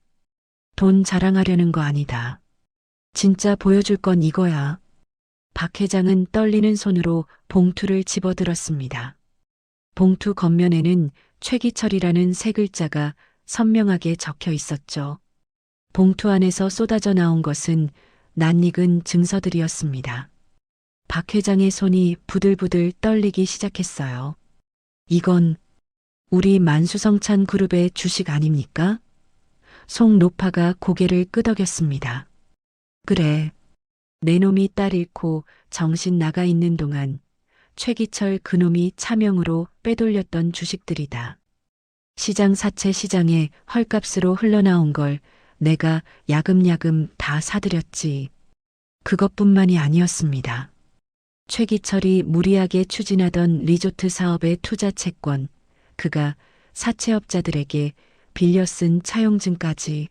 돈 자랑하려는 거 아니다. 진짜 보여줄 건 이거야. 박 회장은 떨리는 손으로 봉투를 집어들었습니다. 봉투 겉면에는 최기철이라는 세 글자가 선명하게 적혀 있었죠. 봉투 안에서 쏟아져 나온 것은 낯익은 증서들이었습니다. 박 회장의 손이 부들부들 떨리기 시작했어요. 이건 우리 만수성찬 그룹의 주식 아닙니까? 송 노파가 고개를 끄덕였습니다. 그래. 내 놈이 딸 잃고 정신 나가 있는 동안 최기철 그놈이 차명으로 빼돌렸던 주식들이다. 시장 사채 시장에 헐값으로 흘러나온 걸 내가 야금야금 다 사들였지. 그것뿐만이 아니었습니다. 최기철이 무리하게 추진하던 리조트 사업의 투자 채권, 그가 사채업자들에게 빌려 쓴 차용증까지.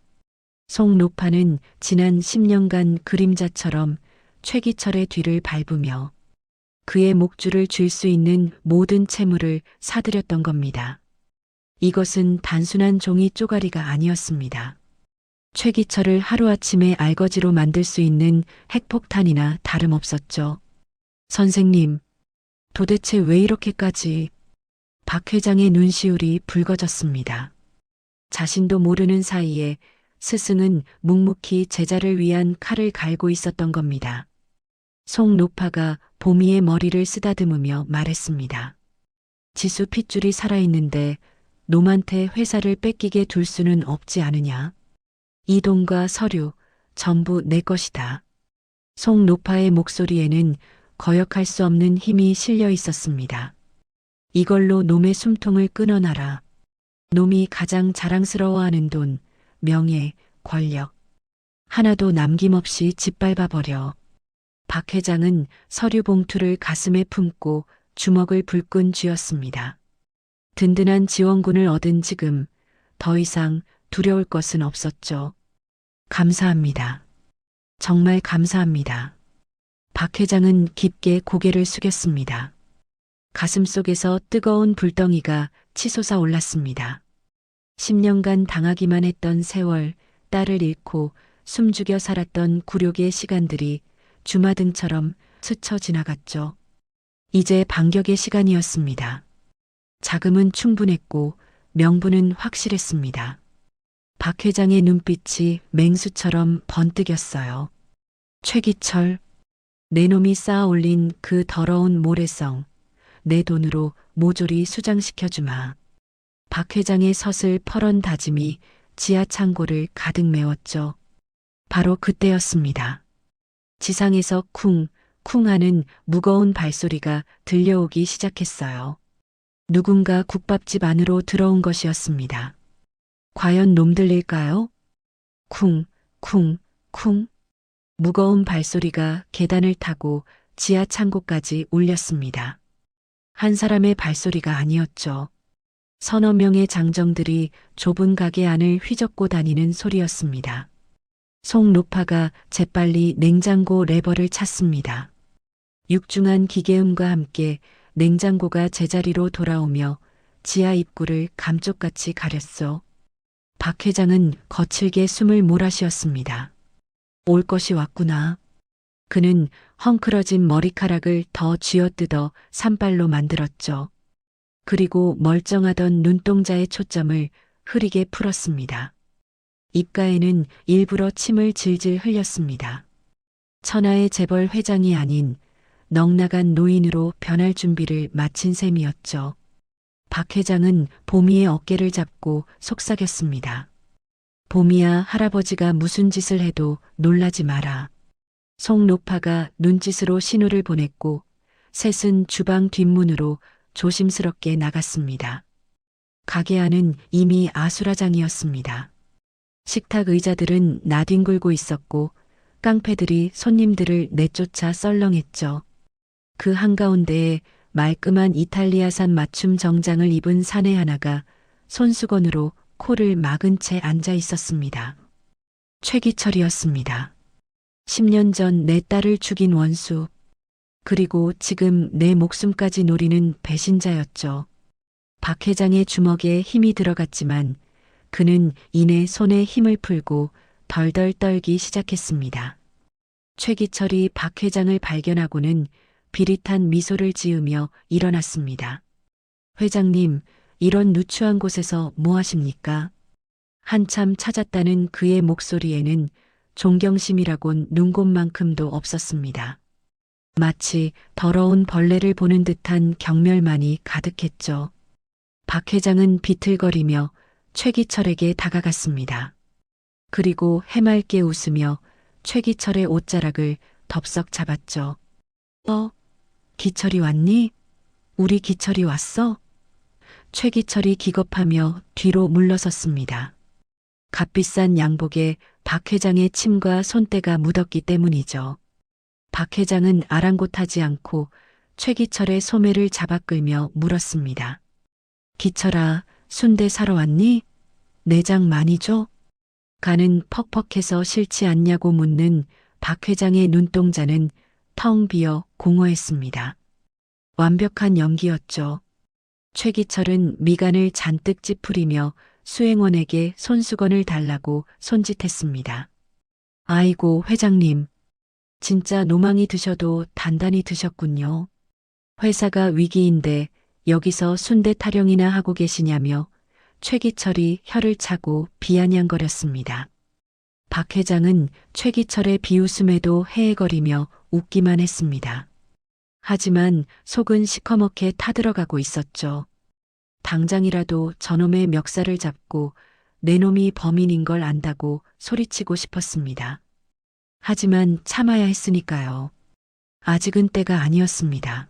송노파는 지난 10년간 그림자처럼 최기철의 뒤를 밟으며 그의 목줄을 쥘 수 있는 모든 채무를 사들였던 겁니다. 이것은 단순한 종이 쪼가리가 아니었습니다. 최기철을 하루아침에 알거지로 만들 수 있는 핵폭탄이나 다름없었죠. 선생님, 도대체 왜 이렇게까지? 박 회장의 눈시울이 붉어졌습니다. 자신도 모르는 사이에 스승은 묵묵히 제자를 위한 칼을 갈고 있었던 겁니다. 송노파가 보미의 머리를 쓰다듬으며 말했습니다. 지수 핏줄이 살아있는데 놈한테 회사를 뺏기게 둘 수는 없지 않으냐? 이 돈과 서류 전부 내 것이다. 송노파의 목소리에는 거역할 수 없는 힘이 실려 있었습니다. 이걸로 놈의 숨통을 끊어놔라. 놈이 가장 자랑스러워하는 돈, 명예, 권력. 하나도 남김없이 짓밟아버려. 박 회장은 서류 봉투를 가슴에 품고 주먹을 불끈 쥐었습니다. 든든한 지원군을 얻은 지금 더 이상 두려울 것은 없었죠. 감사합니다. 정말 감사합니다. 박 회장은 깊게 고개를 숙였습니다. 가슴속에서 뜨거운 불덩이가 치솟아 올랐습니다. 10년간 당하기만 했던 세월, 딸을 잃고 숨죽여 살았던 굴욕의 시간들이 주마등처럼 스쳐 지나갔죠. 이제 반격의 시간이었습니다. 자금은 충분했고 명분은 확실했습니다. 박 회장의 눈빛이 맹수처럼 번뜩였어요. 최기철, 내 놈이 쌓아 올린 그 더러운 모래성, 내 돈으로 모조리 수장시켜주마. 박 회장의 서슬 펄언 다짐이 지하 창고를 가득 메웠죠. 바로 그때였습니다. 지상에서 쿵, 쿵 하는 무거운 발소리가 들려오기 시작했어요. 누군가 국밥집 안으로 들어온 것이었습니다. 과연 놈들일까요? 쿵, 쿵, 쿵. 무거운 발소리가 계단을 타고 지하 창고까지 울렸습니다. 한 사람의 발소리가 아니었죠. 서너 명의 장정들이 좁은 가게 안을 휘젓고 다니는 소리였습니다. 송노파가 재빨리 냉장고 레버를 찼습니다. 육중한 기계음과 함께 냉장고가 제자리로 돌아오며 지하 입구를 감쪽같이 가렸어. 박 회장은 거칠게 숨을 몰아쉬었습니다. 올 것이 왔구나. 그는 헝클어진 머리카락을 더 쥐어뜯어 산발로 만들었죠. 그리고 멀쩡하던 눈동자의 초점을 흐리게 풀었습니다. 입가에는 일부러 침을 질질 흘렸습니다. 천하의 재벌 회장이 아닌 넉나간 노인으로 변할 준비를 마친 셈이었죠. 박 회장은 보미의 어깨를 잡고 속삭였습니다. 보미야, 할아버지가 무슨 짓을 해도 놀라지 마라. 송노파가 눈짓으로 신호를 보냈고 셋은 주방 뒷문으로 조심스럽게 나갔습니다. 가게 안은 이미 아수라장이었습니다. 식탁 의자들은 나뒹굴고 있었고 깡패들이 손님들을 내쫓아 썰렁했죠. 그 한가운데에 말끔한 이탈리아산 맞춤 정장을 입은 사내 하나가 손수건으로 코를 막은 채 앉아 있었습니다. 최기철이었습니다. 10년 전 내 딸을 죽인 원수, 그리고 지금 내 목숨까지 노리는 배신자였죠. 박 회장의 주먹에 힘이 들어갔지만 그는 이내 손에 힘을 풀고 덜덜 떨기 시작했습니다. 최기철이 박 회장을 발견하고는 비릿한 미소를 지으며 일어났습니다. 회장님, 이런 누추한 곳에서 뭐 하십니까? 한참 찾았다는 그의 목소리에는 존경심이라곤 눈곱만큼도 없었습니다. 마치 더러운 벌레를 보는 듯한 경멸만이 가득했죠. 박 회장은 비틀거리며 최기철에게 다가갔습니다. 그리고 해맑게 웃으며 최기철의 옷자락을 덥석 잡았죠. 기철이 왔니? 우리 기철이 왔어? 최기철이 기겁하며 뒤로 물러섰습니다. 값비싼 양복에 박 회장의 침과 손때가 묻었기 때문이죠. 박 회장은 아랑곳하지 않고 최기철의 소매를 잡아 끌며 물었습니다. 기철아, 순대 사러 왔니? 내장 많이 줘? 간은 퍽퍽해서 싫지 않냐고 묻는 박 회장의 눈동자는 텅 비어 공허했습니다. 완벽한 연기였죠. 최기철은 미간을 잔뜩 찌푸리며 수행원에게 손수건을 달라고 손짓했습니다. 아이고, 회장님. 진짜 노망이 드셔도 단단히 드셨군요. 회사가 위기인데 여기서 순대 타령이나 하고 계시냐며 최기철이 혀를 차고 비아냥거렸습니다. 박 회장은 최기철의 비웃음에도 헤헤거리며 웃기만 했습니다. 하지만 속은 시커멓게 타들어가고 있었죠. 당장이라도 저놈의 멱살을 잡고 내 놈이 범인인 걸 안다고 소리치고 싶었습니다. 하지만 참아야 했으니까요. 아직은 때가 아니었습니다.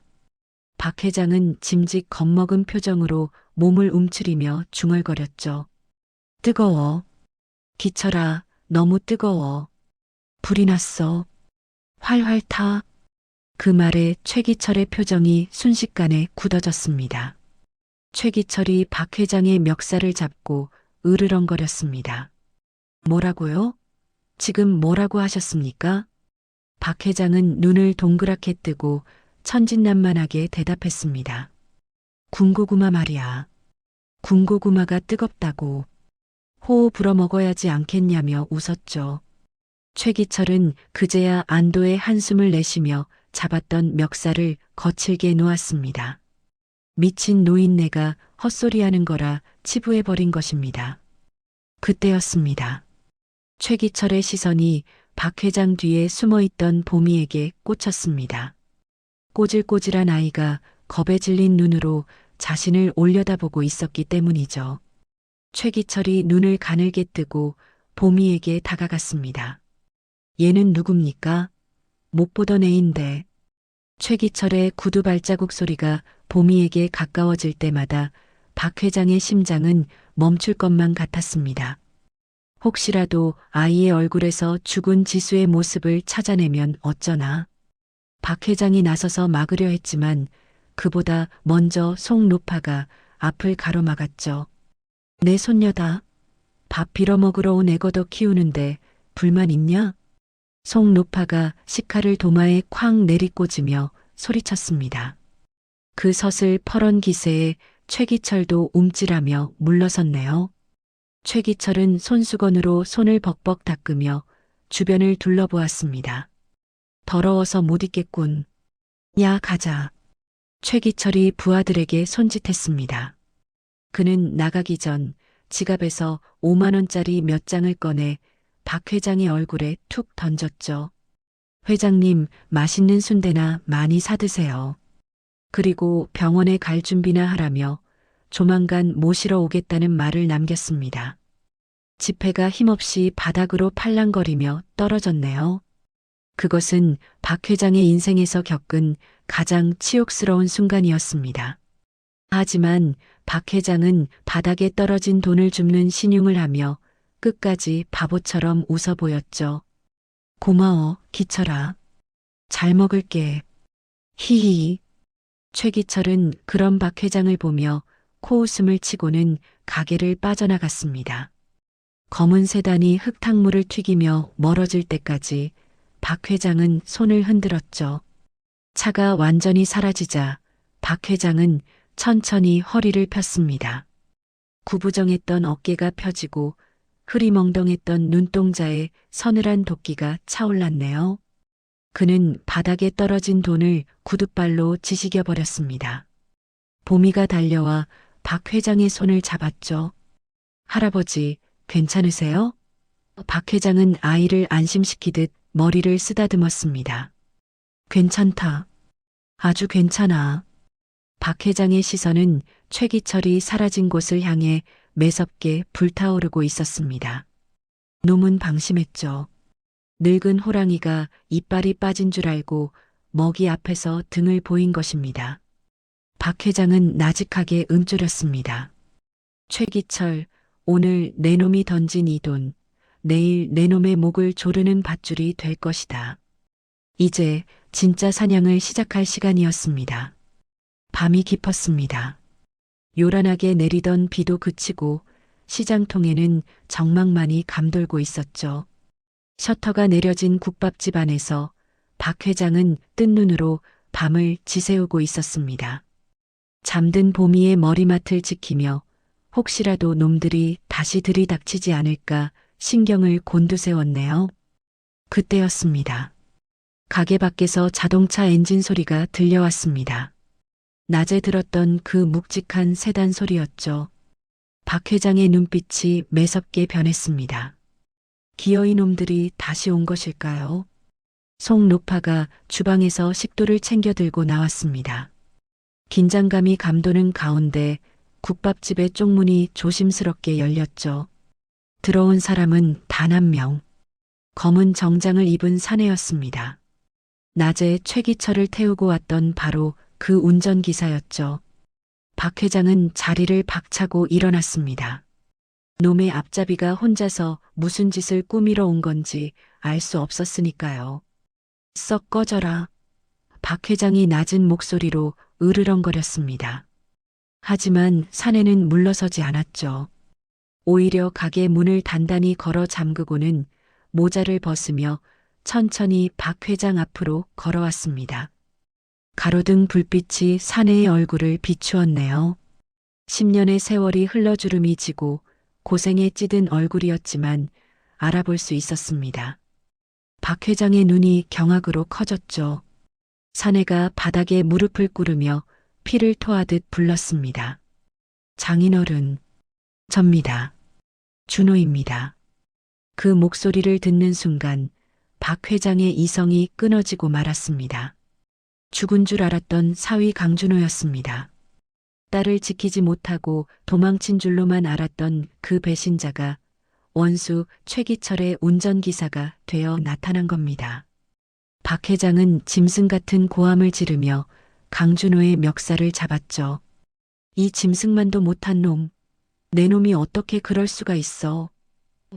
박 회장은 짐짓 겁먹은 표정으로 몸을 움츠리며 중얼거렸죠. 뜨거워. 기철아, 너무 뜨거워. 불이 났어. 활활 타. 그 말에 최기철의 표정이 순식간에 굳어졌습니다. 최기철이 박 회장의 멱살을 잡고 으르렁거렸습니다. 뭐라고요? 지금 뭐라고 하셨습니까? 박 회장은 눈을 동그랗게 뜨고 천진난만하게 대답했습니다. 군고구마 말이야. 군고구마가 뜨겁다고. 호호 불어먹어야지 않겠냐며 웃었죠. 최기철은 그제야 안도의 한숨을 내쉬며 잡았던 멱살을 거칠게 놓았습니다. 미친 노인네가 헛소리하는 거라 치부해버린 것입니다. 그때였습니다. 최기철의 시선이 박 회장 뒤에 숨어있던 보미에게 꽂혔습니다. 꼬질꼬질한 아이가 겁에 질린 눈으로 자신을 올려다보고 있었기 때문이죠. 최기철이 눈을 가늘게 뜨고 보미에게 다가갔습니다. 얘는 누굽니까? 못 보던 애인데. 최기철의 구두 발자국 소리가 보미에게 가까워질 때마다 박 회장의 심장은 멈출 것만 같았습니다. 혹시라도 아이의 얼굴에서 죽은 지수의 모습을 찾아내면 어쩌나. 박 회장이 나서서 막으려 했지만 그보다 먼저 송노파가 앞을 가로막았죠. 내 손녀다. 밥 빌어먹으러 온 애거더 키우는데 불만 있냐? 송노파가 식칼을 도마에 쾅 내리꽂으며 소리쳤습니다. 그 서슬 퍼런 기세에 최기철도 움찔하며 물러섰네요. 최기철은 손수건으로 손을 벅벅 닦으며 주변을 둘러보았습니다. 더러워서 못 있겠군. 야, 가자. 최기철이 부하들에게 손짓했습니다. 그는 나가기 전 지갑에서 5만 원짜리 몇 장을 꺼내 박 회장의 얼굴에 툭 던졌죠. 회장님, 맛있는 순대나 많이 사드세요. 그리고 병원에 갈 준비나 하라며 조만간 모시러 오겠다는 말을 남겼습니다. 지폐가 힘없이 바닥으로 팔랑거리며 떨어졌네요. 그것은 박 회장의 인생에서 겪은 가장 치욕스러운 순간이었습니다. 하지만 박 회장은 바닥에 떨어진 돈을 줍는 신용을 하며 끝까지 바보처럼 웃어 보였죠. 고마워, 기철아. 잘 먹을게. 히히. 최기철은 그런 박 회장을 보며 코웃음을 치고는 가게를 빠져나갔습니다. 검은 세단이 흙탕물을 튀기며 멀어질 때까지 박 회장은 손을 흔들었죠. 차가 완전히 사라지자 박 회장은 천천히 허리를 폈습니다. 구부정했던 어깨가 펴지고 흐리멍덩했던 눈동자에 서늘한 도끼가 차올랐네요. 그는 바닥에 떨어진 돈을 구둣발로 지시겨 버렸습니다. 보미가 달려와 박 회장의 손을 잡았죠. 할아버지, 괜찮으세요? 박 회장은 아이를 안심시키듯 머리를 쓰다듬었습니다. 괜찮다. 아주 괜찮아. 박 회장의 시선은 최기철이 사라진 곳을 향해 매섭게 불타오르고 있었습니다. 놈은 방심했죠. 늙은 호랑이가 이빨이 빠진 줄 알고 먹이 앞에서 등을 보인 것입니다. 박 회장은 나직하게 움츠렸습니다. 최기철, 오늘 내 놈이 던진 이 돈, 내일 내 놈의 목을 조르는 밧줄이 될 것이다. 이제 진짜 사냥을 시작할 시간이었습니다. 밤이 깊었습니다. 요란하게 내리던 비도 그치고 시장통에는 정막만이 감돌고 있었죠. 셔터가 내려진 국밥집 안에서 박 회장은 뜬 눈으로 밤을 지새우고 있었습니다. 잠든 보미의 머리맡을 지키며 혹시라도 놈들이 다시 들이닥치지 않을까 신경을 곤두세웠네요. 그때였습니다. 가게 밖에서 자동차 엔진 소리가 들려왔습니다. 낮에 들었던 그 묵직한 세단 소리였죠. 박 회장의 눈빛이 매섭게 변했습니다. 기어이 놈들이 다시 온 것일까요? 송노파가 주방에서 식도를 챙겨 들고 나왔습니다. 긴장감이 감도는 가운데 국밥집의 쪽문이 조심스럽게 열렸죠. 들어온 사람은 단 한 명. 검은 정장을 입은 사내였습니다. 낮에 최기철을 태우고 왔던 바로 그 운전기사였죠. 박 회장은 자리를 박차고 일어났습니다. 놈의 앞잡이가 혼자서 무슨 짓을 꾸미러 온 건지 알 수 없었으니까요. 썩 꺼져라. 박 회장이 낮은 목소리로 으르렁거렸습니다. 하지만 사내는 물러서지 않았죠. 오히려 가게 문을 단단히 걸어 잠그고는 모자를 벗으며 천천히 박 회장 앞으로 걸어왔습니다. 가로등 불빛이 사내의 얼굴을 비추었네요. 10년의 세월이 흘러주름이 지고 고생에 찌든 얼굴이었지만 알아볼 수 있었습니다. 박 회장의 눈이 경악으로 커졌죠. 사내가 바닥에 무릎을 꿇으며 피를 토하듯 불렀습니다. 장인어른, 접니다. 준호입니다. 그 목소리를 듣는 순간 박 회장의 이성이 끊어지고 말았습니다. 죽은 줄 알았던 사위 강준호였습니다. 딸을 지키지 못하고 도망친 줄로만 알았던 그 배신자가 원수 최기철의 운전기사가 되어 나타난 겁니다. 박 회장은 짐승 같은 고함을 지르며 강준호의 멱살을 잡았죠. 이 짐승만도 못한 놈, 내 놈이 어떻게 그럴 수가 있어.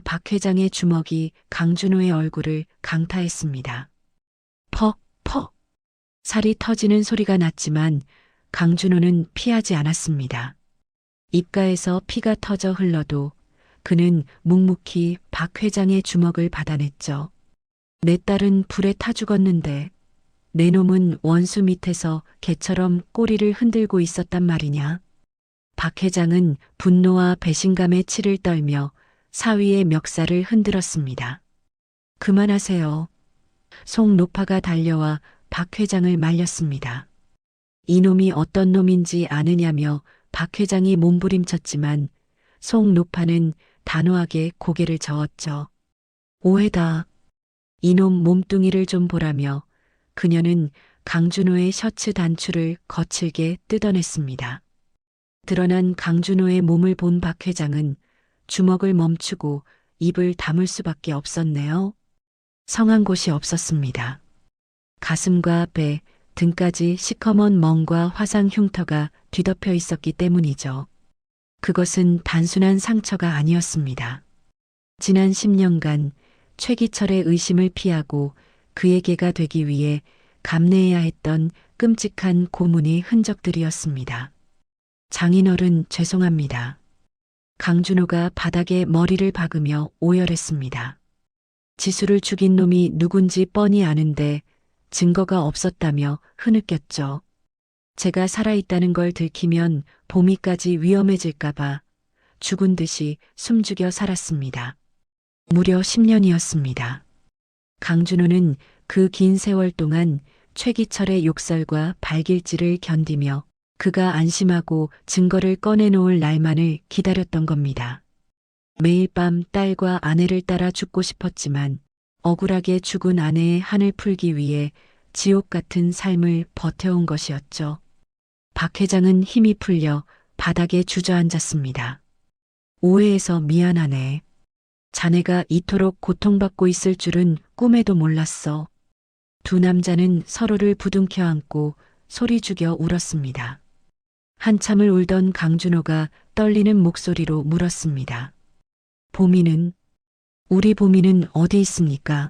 박 회장의 주먹이 강준호의 얼굴을 강타했습니다. 퍽, 퍽. 살이 터지는 소리가 났지만 강준호는 피하지 않았습니다. 입가에서 피가 터져 흘러도 그는 묵묵히 박 회장의 주먹을 받아냈죠. 내 딸은 불에 타 죽었는데 내 놈은 원수 밑에서 개처럼 꼬리를 흔들고 있었단 말이냐. 박 회장은 분노와 배신감에 치를 떨며 사위의 멱살을 흔들었습니다. 그만하세요. 송노파가 달려와 박 회장을 말렸습니다. 이놈이 어떤 놈인지 아느냐며 박 회장이 몸부림쳤지만 송노파는 단호하게 고개를 저었죠. 오해다. 이놈 몸뚱이를 좀 보라며 그녀는 강준호의 셔츠 단추를 거칠게 뜯어냈습니다. 드러난 강준호의 몸을 본 박 회장은 주먹을 멈추고 입을 다물 수밖에 없었네요. 성한 곳이 없었습니다. 가슴과 배, 등까지 시커먼 멍과 화상 흉터가 뒤덮여 있었기 때문이죠. 그것은 단순한 상처가 아니었습니다. 지난 10년간 최기철의 의심을 피하고 그에게가 되기 위해 감내해야 했던 끔찍한 고문의 흔적들이었습니다. 장인어른 죄송합니다. 강준호가 바닥에 머리를 박으며 오열했습니다. 지수를 죽인 놈이 누군지 뻔히 아는데 증거가 없었다며 흐느꼈죠. 제가 살아있다는 걸 들키면 보미까지 위험해질까봐 죽은 듯이 숨죽여 살았습니다. 무려 10년이었습니다. 강준호는 그 긴 세월 동안 최기철의 욕설과 발길질을 견디며 그가 안심하고 증거를 꺼내놓을 날만을 기다렸던 겁니다. 매일 밤 딸과 아내를 따라 죽고 싶었지만 억울하게 죽은 아내의 한을 풀기 위해 지옥 같은 삶을 버텨온 것이었죠. 박 회장은 힘이 풀려 바닥에 주저앉았습니다. 오해해서 미안하네. 자네가 이토록 고통받고 있을 줄은 꿈에도 몰랐어. 두 남자는 서로를 부둥켜 안고 소리 죽여 울었습니다. 한참을 울던 강준호가 떨리는 목소리로 물었습니다. 보미는, 우리 보미는 어디 있습니까?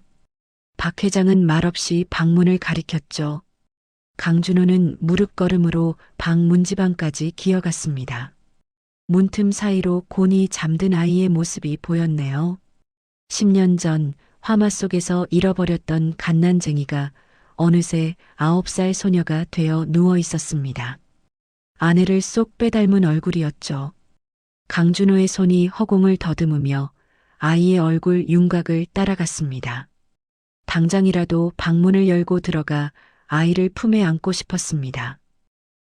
박 회장은 말없이 방문을 가리켰죠. 강준호는 무릎걸음으로 방 문지방까지 기어갔습니다. 문틈 사이로 곤히 잠든 아이의 모습이 보였네요. 10년 전 화마 속에서 잃어버렸던 갓난쟁이가 어느새 9살 소녀가 되어 누워 있었습니다. 아내를 쏙 빼닮은 얼굴이었죠. 강준호의 손이 허공을 더듬으며 아이의 얼굴 윤곽을 따라갔습니다. 당장이라도 방문을 열고 들어가 아이를 품에 안고 싶었습니다.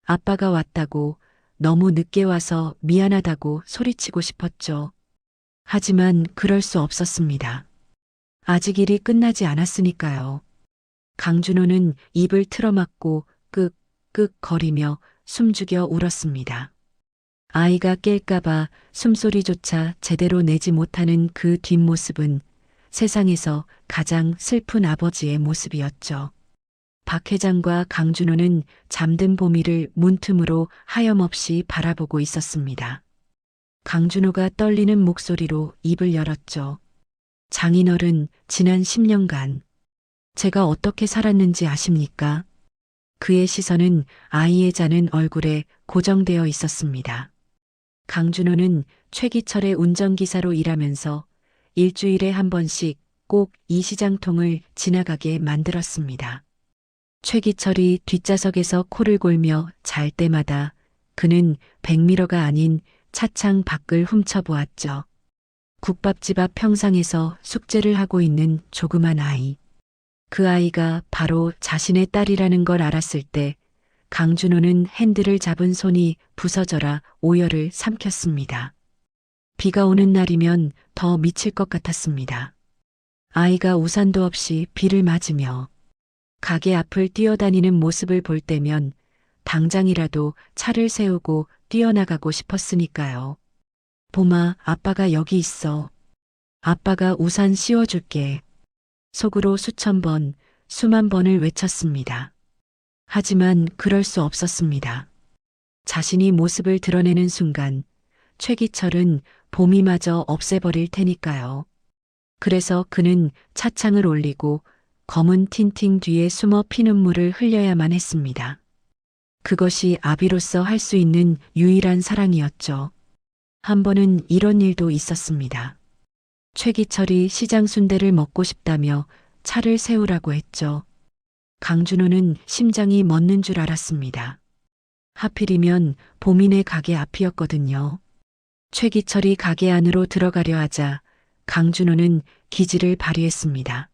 아빠가 왔다고, 너무 늦게 와서 미안하다고 소리치고 싶었죠. 하지만 그럴 수 없었습니다. 아직 일이 끝나지 않았으니까요. 강준호는 입을 틀어막고 끄끄 거리며 숨죽여 울었습니다. 아이가 깰까봐 숨소리조차 제대로 내지 못하는 그 뒷모습은 세상에서 가장 슬픈 아버지의 모습이었죠. 박 회장과 강준호는 잠든 보미를 문틈으로 하염없이 바라보고 있었습니다. 강준호가 떨리는 목소리로 입을 열었죠. 장인어른, 지난 10년간 제가 어떻게 살았는지 아십니까? 그의 시선은 아이의 자는 얼굴에 고정되어 있었습니다. 강준호는 최기철의 운전기사로 일하면서 일주일에 한 번씩 꼭 이 시장통을 지나가게 만들었습니다. 최기철이 뒷좌석에서 코를 골며 잘 때마다 그는 백미러가 아닌 차창 밖을 훔쳐보았죠. 국밥집 앞 평상에서 숙제를 하고 있는 조그만 아이. 그 아이가 바로 자신의 딸이라는 걸 알았을 때 강준호는 핸들을 잡은 손이 부서져라 오열을 삼켰습니다. 비가 오는 날이면 더 미칠 것 같았습니다. 아이가 우산도 없이 비를 맞으며 가게 앞을 뛰어다니는 모습을 볼 때면 당장이라도 차를 세우고 뛰어나가고 싶었으니까요. 봄아, 아빠가 여기 있어. 아빠가 우산 씌워줄게. 속으로 수천 번, 수만 번을 외쳤습니다. 하지만 그럴 수 없었습니다. 자신이 모습을 드러내는 순간 최기철은 봄이마저 없애버릴 테니까요. 그래서 그는 차창을 올리고 검은 틴팅 뒤에 숨어 피눈물을 흘려야만 했습니다. 그것이 아비로서 할 수 있는 유일한 사랑이었죠. 한 번은 이런 일도 있었습니다. 최기철이 시장 순대를 먹고 싶다며 차를 세우라고 했죠. 강준호는 심장이 멎는 줄 알았습니다. 하필이면 보민의 가게 앞이었거든요. 최기철이 가게 안으로 들어가려 하자 강준호는 기지를 발휘했습니다.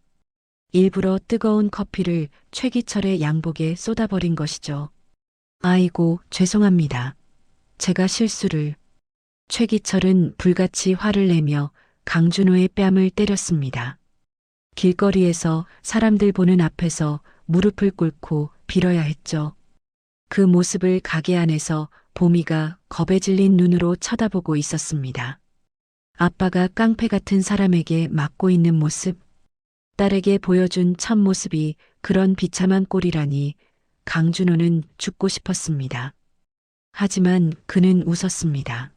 일부러 뜨거운 커피를 최기철의 양복에 쏟아버린 것이죠. 아이고, 죄송합니다. 제가 실수를. 최기철은 불같이 화를 내며 강준호의 뺨을 때렸습니다. 길거리에서 사람들 보는 앞에서 무릎을 꿇고 빌어야 했죠. 그 모습을 가게 안에서 보미가 겁에 질린 눈으로 쳐다보고 있었습니다. 아빠가 깡패 같은 사람에게 맞고 있는 모습, 딸에게 보여준 첫 모습이 그런 비참한 꼴이라니 강준호는 죽고 싶었습니다. 하지만 그는 웃었습니다.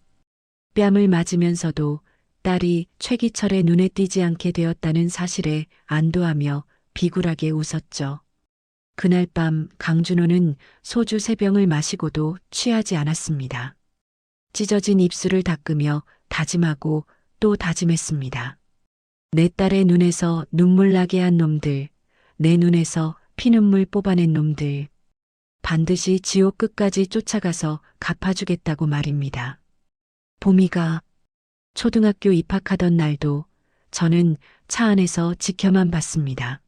뺨을 맞으면서도 딸이 최기철의 눈에 띄지 않게 되었다는 사실에 안도하며 비굴하게 웃었죠. 그날 밤 강준호는 소주 3병을 마시고도 취하지 않았습니다. 찢어진 입술을 닦으며 다짐하고 또 다짐했습니다. 내 딸의 눈에서 눈물 나게 한 놈들, 내 눈에서 피눈물 뽑아낸 놈들, 반드시 지옥 끝까지 쫓아가서 갚아주겠다고 말입니다. 보미가 초등학교 입학하던 날도 저는 차 안에서 지켜만 봤습니다.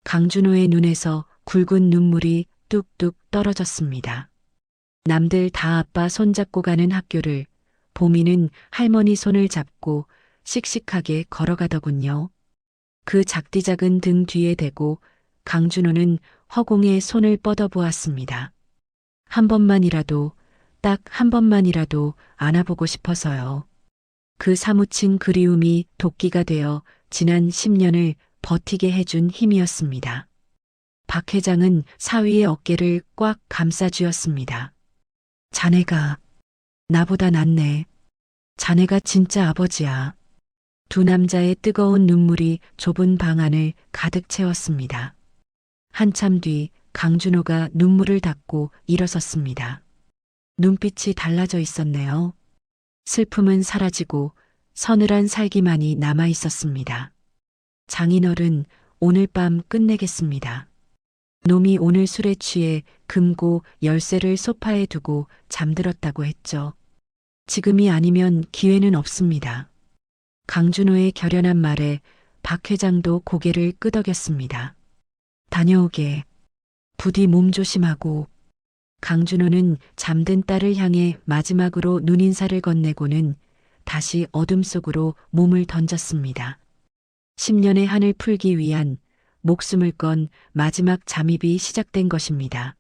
강준호의 눈에서 굵은 눈물이 뚝뚝 떨어졌습니다. 남들 다 아빠 손잡고 가는 학교를 보미는 할머니 손을 잡고 씩씩하게 걸어가더군요. 그 작디작은 등 뒤에 대고 강준호는 허공에 손을 뻗어보았습니다. 한 번만이라도, 딱 한 번만이라도 안아보고 싶어서요. 그 사무친 그리움이 도끼가 되어 지난 10년을 버티게 해준 힘이었습니다. 박 회장은 사위의 어깨를 꽉 감싸 쥐었습니다. 자네가 나보다 낫네. 자네가 진짜 아버지야. 두 남자의 뜨거운 눈물이 좁은 방 안을 가득 채웠습니다. 한참 뒤 강준호가 눈물을 닦고 일어섰습니다. 눈빛이 달라져 있었네요. 슬픔은 사라지고 서늘한 살기만이 남아 있었습니다. 장인어른, 오늘 밤 끝내겠습니다. 놈이 오늘 술에 취해 금고 열쇠를 소파에 두고 잠들었다고 했죠. 지금이 아니면 기회는 없습니다. 강준호의 결연한 말에 박 회장도 고개를 끄덕였습니다. 다녀오게. 부디 몸 조심하고. 강준호는 잠든 딸을 향해 마지막으로 눈인사를 건네고는 다시 어둠 속으로 몸을 던졌습니다. 10년의 한을 풀기 위한 목숨을 건 마지막 잠입이 시작된 것입니다.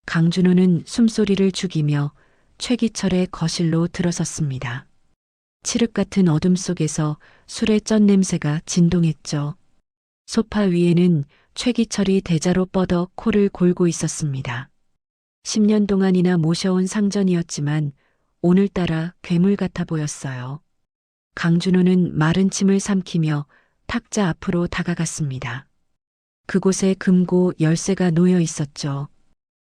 강준호는 숨소리를 죽이며 최기철의 거실로 들어섰습니다. 칠흑 같은 어둠 속에서 술의 쩐 냄새가 진동했죠. 소파 위에는 최기철이 대자로 뻗어 코를 골고 있었습니다. 10년 동안이나 모셔온 상전이었지만 오늘따라 괴물 같아 보였어요. 강준호는 마른 침을 삼키며 탁자 앞으로 다가갔습니다. 그곳에 금고 열쇠가 놓여 있었죠.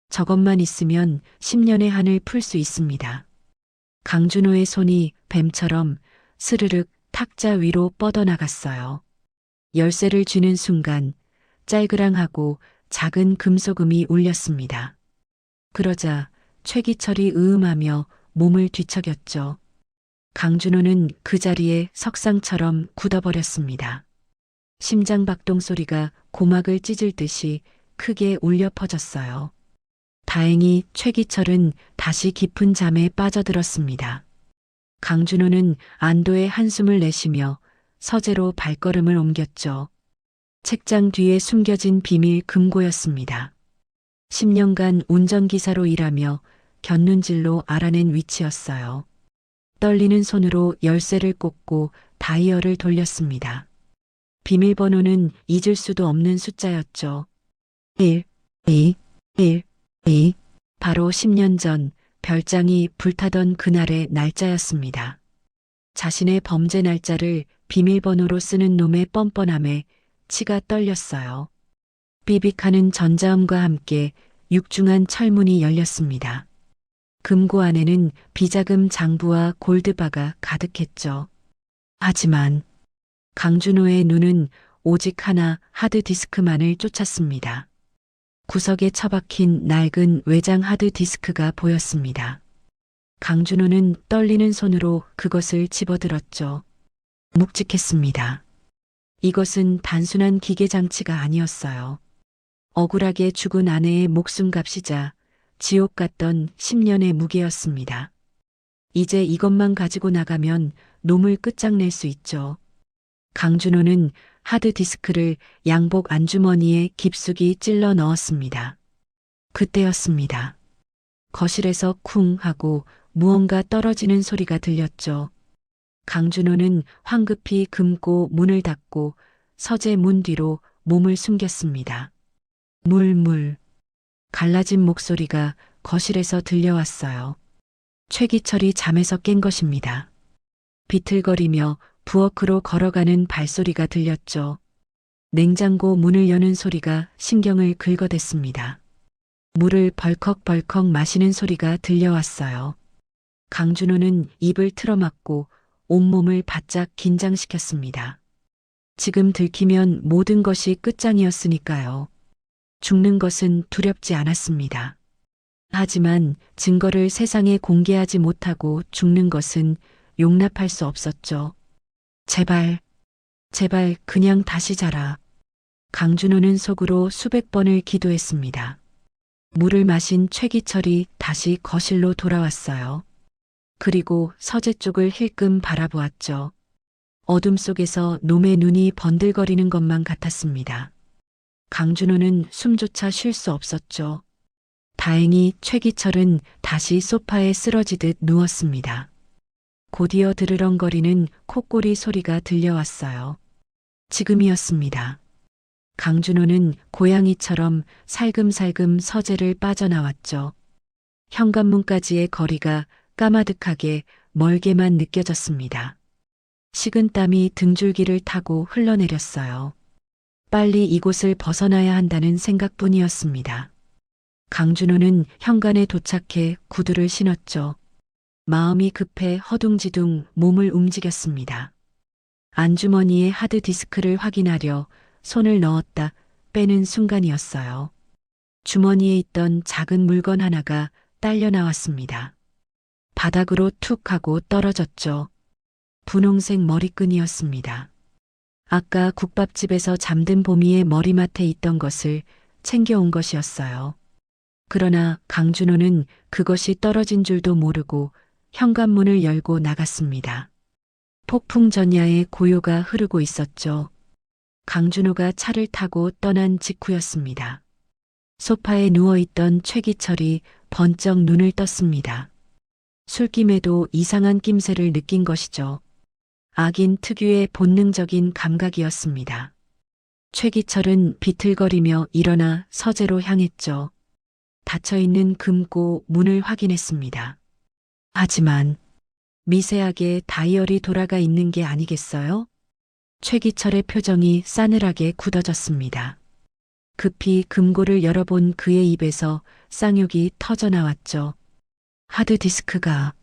저것만 있으면 10년의 한을 풀 수 있습니다. 강준호의 손이 뱀처럼 스르륵 탁자 위로 뻗어나갔어요. 열쇠를 쥐는 순간 짤그랑하고 작은 금소금이 울렸습니다. 그러자 최기철이 으음하며 몸을 뒤척였죠. 강준호는 그 자리에 석상처럼 굳어버렸습니다. 심장박동 소리가 고막을 찢을 듯이 크게 울려 퍼졌어요. 다행히 최기철은 다시 깊은 잠에 빠져들었습니다. 강준호는 안도의 한숨을 내쉬며 서재로 발걸음을 옮겼죠. 책장 뒤에 숨겨진 비밀 금고였습니다. 10년간 운전기사로 일하며 곁눈질로 알아낸 위치였어요. 떨리는 손으로 열쇠를 꽂고 다이얼을 돌렸습니다. 비밀번호는 잊을 수도 없는 숫자였죠. 1, 2, 1, 2. 바로 10년 전 별장이 불타던 그날의 날짜였습니다. 자신의 범죄 날짜를 비밀번호로 쓰는 놈의 뻔뻔함에 치가 떨렸어요. 삐빅하는 전자음과 함께 육중한 철문이 열렸습니다. 금고 안에는 비자금 장부와 골드바가 가득했죠. 하지만 강준호의 눈은 오직 하나 하드디스크만을 쫓았습니다. 구석에 처박힌 낡은 외장 하드디스크가 보였습니다. 강준호는 떨리는 손으로 그것을 집어들었죠. 묵직했습니다. 이것은 단순한 기계장치가 아니었어요. 억울하게 죽은 아내의 목숨값이자 지옥 같던 10년의 무게였습니다. 이제 이것만 가지고 나가면 놈을 끝장낼 수 있죠. 강준호는 하드디스크를 양복 안주머니에 깊숙이 찔러 넣었습니다. 그때였습니다. 거실에서 쿵 하고 무언가 떨어지는 소리가 들렸죠. 강준호는 황급히 금고 문을 닫고 서재 문 뒤로 몸을 숨겼습니다. 물물. 갈라진 목소리가 거실에서 들려왔어요. 최기철이 잠에서 깬 것입니다. 비틀거리며 부엌으로 걸어가는 발소리가 들렸죠. 냉장고 문을 여는 소리가 신경을 긁어댔습니다. 물을 벌컥벌컥 마시는 소리가 들려왔어요. 강준호는 입을 틀어막고 온몸을 바짝 긴장시켰습니다. 지금 들키면 모든 것이 끝장이었으니까요. 죽는 것은 두렵지 않았습니다. 하지만 증거를 세상에 공개하지 못하고 죽는 것은 용납할 수 없었죠. 제발, 제발 그냥 다시 자라. 강준호는 속으로 수백 번을 기도했습니다. 물을 마신 최기철이 다시 거실로 돌아왔어요. 그리고 서재 쪽을 힐끔 바라보았죠. 어둠 속에서 놈의 눈이 번들거리는 것만 같았습니다. 강준호는 숨조차 쉴 수 없었죠. 다행히 최기철은 다시 소파에 쓰러지듯 누웠습니다. 곧이어 드르렁거리는 콧꼬리 소리가 들려왔어요. 지금이었습니다. 강준호는 고양이처럼 살금살금 서재를 빠져나왔죠. 현관문까지의 거리가 까마득하게 멀게만 느껴졌습니다. 식은땀이 등줄기를 타고 흘러내렸어요. 빨리 이곳을 벗어나야 한다는 생각뿐이었습니다. 강준호는 현관에 도착해 구두를 신었죠. 마음이 급해 허둥지둥 몸을 움직였습니다. 안주머니에 하드디스크를 확인하려 손을 넣었다 빼는 순간이었어요. 주머니에 있던 작은 물건 하나가 딸려 나왔습니다. 바닥으로 툭 하고 떨어졌죠. 분홍색 머리끈이었습니다. 아까 국밥집에서 잠든 보미의 머리맡에 있던 것을 챙겨온 것이었어요. 그러나 강준호는 그것이 떨어진 줄도 모르고 현관문을 열고 나갔습니다. 폭풍전야의 고요가 흐르고 있었죠. 강준호가 차를 타고 떠난 직후였습니다. 소파에 누워있던 최기철이 번쩍 눈을 떴습니다. 술김에도 이상한 낌새를 느낀 것이죠. 악인 특유의 본능적인 감각이었습니다. 최기철은 비틀거리며 일어나 서재로 향했죠. 닫혀있는 금고 문을 확인했습니다. 하지만 미세하게 다이얼이 돌아가 있는 게 아니겠어요? 최기철의 표정이 싸늘하게 굳어졌습니다. 급히 금고를 열어본 그의 입에서 쌍욕이 터져나왔죠. 하드디스크가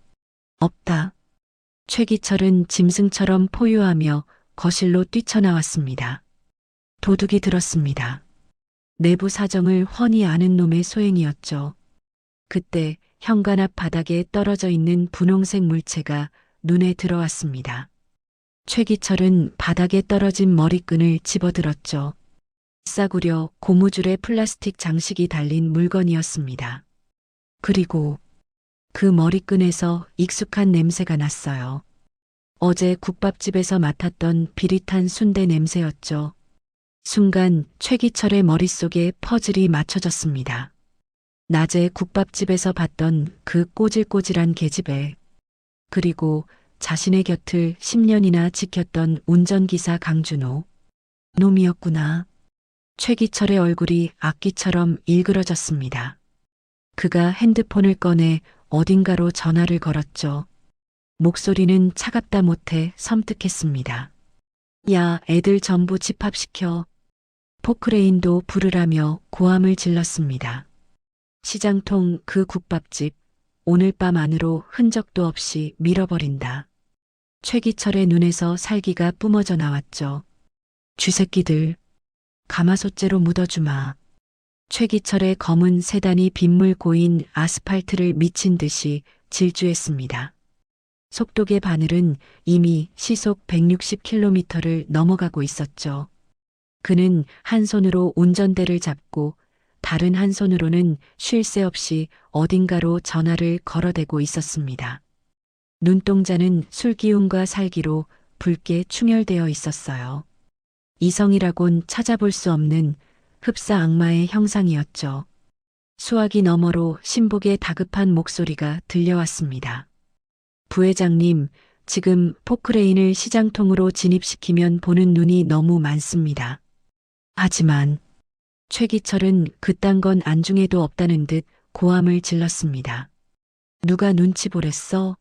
없다. 최기철은 짐승처럼 포효하며 거실로 뛰쳐나왔습니다. 도둑이 들었습니다. 내부 사정을 훤히 아는 놈의 소행이었죠. 그때 현관 앞 바닥에 떨어져 있는 분홍색 물체가 눈에 들어왔습니다. 최기철은 바닥에 떨어진 머리끈을 집어들었죠. 싸구려 고무줄에 플라스틱 장식이 달린 물건이었습니다. 그리고 그 머리끈에서 익숙한 냄새가 났어요. 어제 국밥집에서 맡았던 비릿한 순대 냄새였죠. 순간 최기철의 머릿속에 퍼즐이 맞춰졌습니다. 낮에 국밥집에서 봤던 그 꼬질꼬질한 계집애, 그리고 자신의 곁을 10년이나 지켰던 운전기사 강준호. 놈이었구나. 최기철의 얼굴이 악기처럼 일그러졌습니다. 그가 핸드폰을 꺼내 어딘가로 전화를 걸었죠. 목소리는 차갑다 못해 섬뜩했습니다. 야, 애들 전부 집합시켜. 포크레인도 부르라며 고함을 질렀습니다. 시장통 그 국밥집, 오늘 밤 안으로 흔적도 없이 밀어버린다. 최기철의 눈에서 살기가 뿜어져 나왔죠. 쥐새끼들, 가마솥째로 묻어주마. 최기철의 검은 세단이 빗물 고인 아스팔트를 미친 듯이 질주했습니다. 속도계 바늘은 이미 시속 160km를 넘어가고 있었죠. 그는 한 손으로 운전대를 잡고 다른 한 손으로는 쉴 새 없이 어딘가로 전화를 걸어대고 있었습니다. 눈동자는 술기운과 살기로 붉게 충혈되어 있었어요. 이성이라곤 찾아볼 수 없는 흡사 악마의 형상이었죠. 수화기 너머로 신복의 다급한 목소리가 들려왔습니다. 부회장님, 지금 포크레인을 시장통으로 진입시키면 보는 눈이 너무 많습니다. 하지만 최기철은 그딴 건 안중에도 없다는 듯 고함을 질렀습니다. 누가 눈치 보랬어?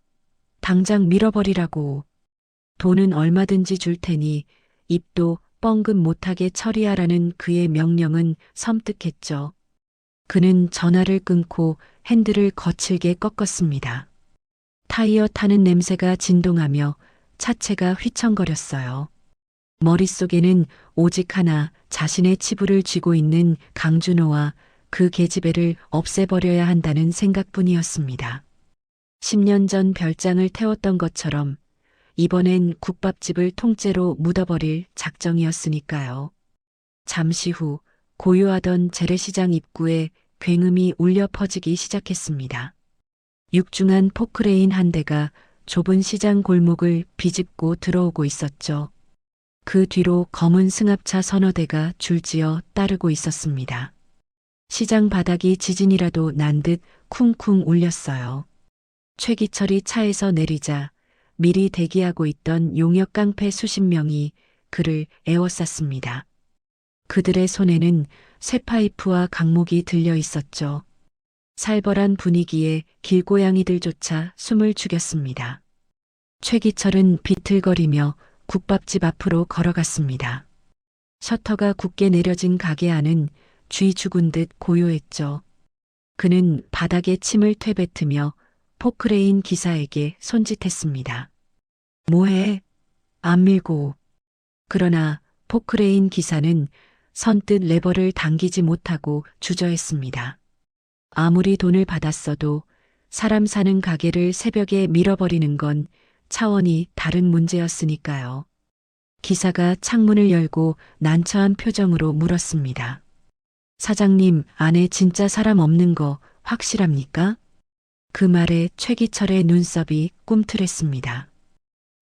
당장 밀어버리라고. 돈은 얼마든지 줄 테니 입도 뻥긋 못하게 처리하라는 그의 명령은 섬뜩했죠. 그는 전화를 끊고 핸들을 거칠게 꺾었습니다. 타이어 타는 냄새가 진동하며 차체가 휘청거렸어요. 머릿속에는 오직 하나, 자신의 치부를 쥐고 있는 강준호와 그 계집애를 없애버려야 한다는 생각뿐이었습니다. 10년 전 별장을 태웠던 것처럼 이번엔 국밥집을 통째로 묻어버릴 작정이었으니까요. 잠시 후 고요하던 재래시장 입구에 굉음이 울려 퍼지기 시작했습니다. 육중한 포크레인 한 대가 좁은 시장 골목을 비집고 들어오고 있었죠. 그 뒤로 검은 승합차 서너 대가 줄지어 따르고 있었습니다. 시장 바닥이 지진이라도 난 듯 쿵쿵 울렸어요. 최기철이 차에서 내리자 미리 대기하고 있던 용역 깡패 수십 명이 그를 에워쌌습니다. 그들의 손에는 쇠파이프와 강목이 들려 있었죠. 살벌한 분위기에 길고양이들조차 숨을 죽였습니다. 최기철은 비틀거리며 국밥집 앞으로 걸어갔습니다. 셔터가 굳게 내려진 가게 안은 쥐 죽은 듯 고요했죠. 그는 바닥에 침을 퇴뱉으며 포크레인 기사에게 손짓했습니다. 뭐해? 안 밀고. 그러나 포크레인 기사는 선뜻 레버를 당기지 못하고 주저했습니다. 아무리 돈을 받았어도 사람 사는 가게를 새벽에 밀어버리는 건 차원이 다른 문제였으니까요. 기사가 창문을 열고 난처한 표정으로 물었습니다. 사장님, 안에 진짜 사람 없는 거 확실합니까? 그 말에 최기철의 눈썹이 꿈틀했습니다.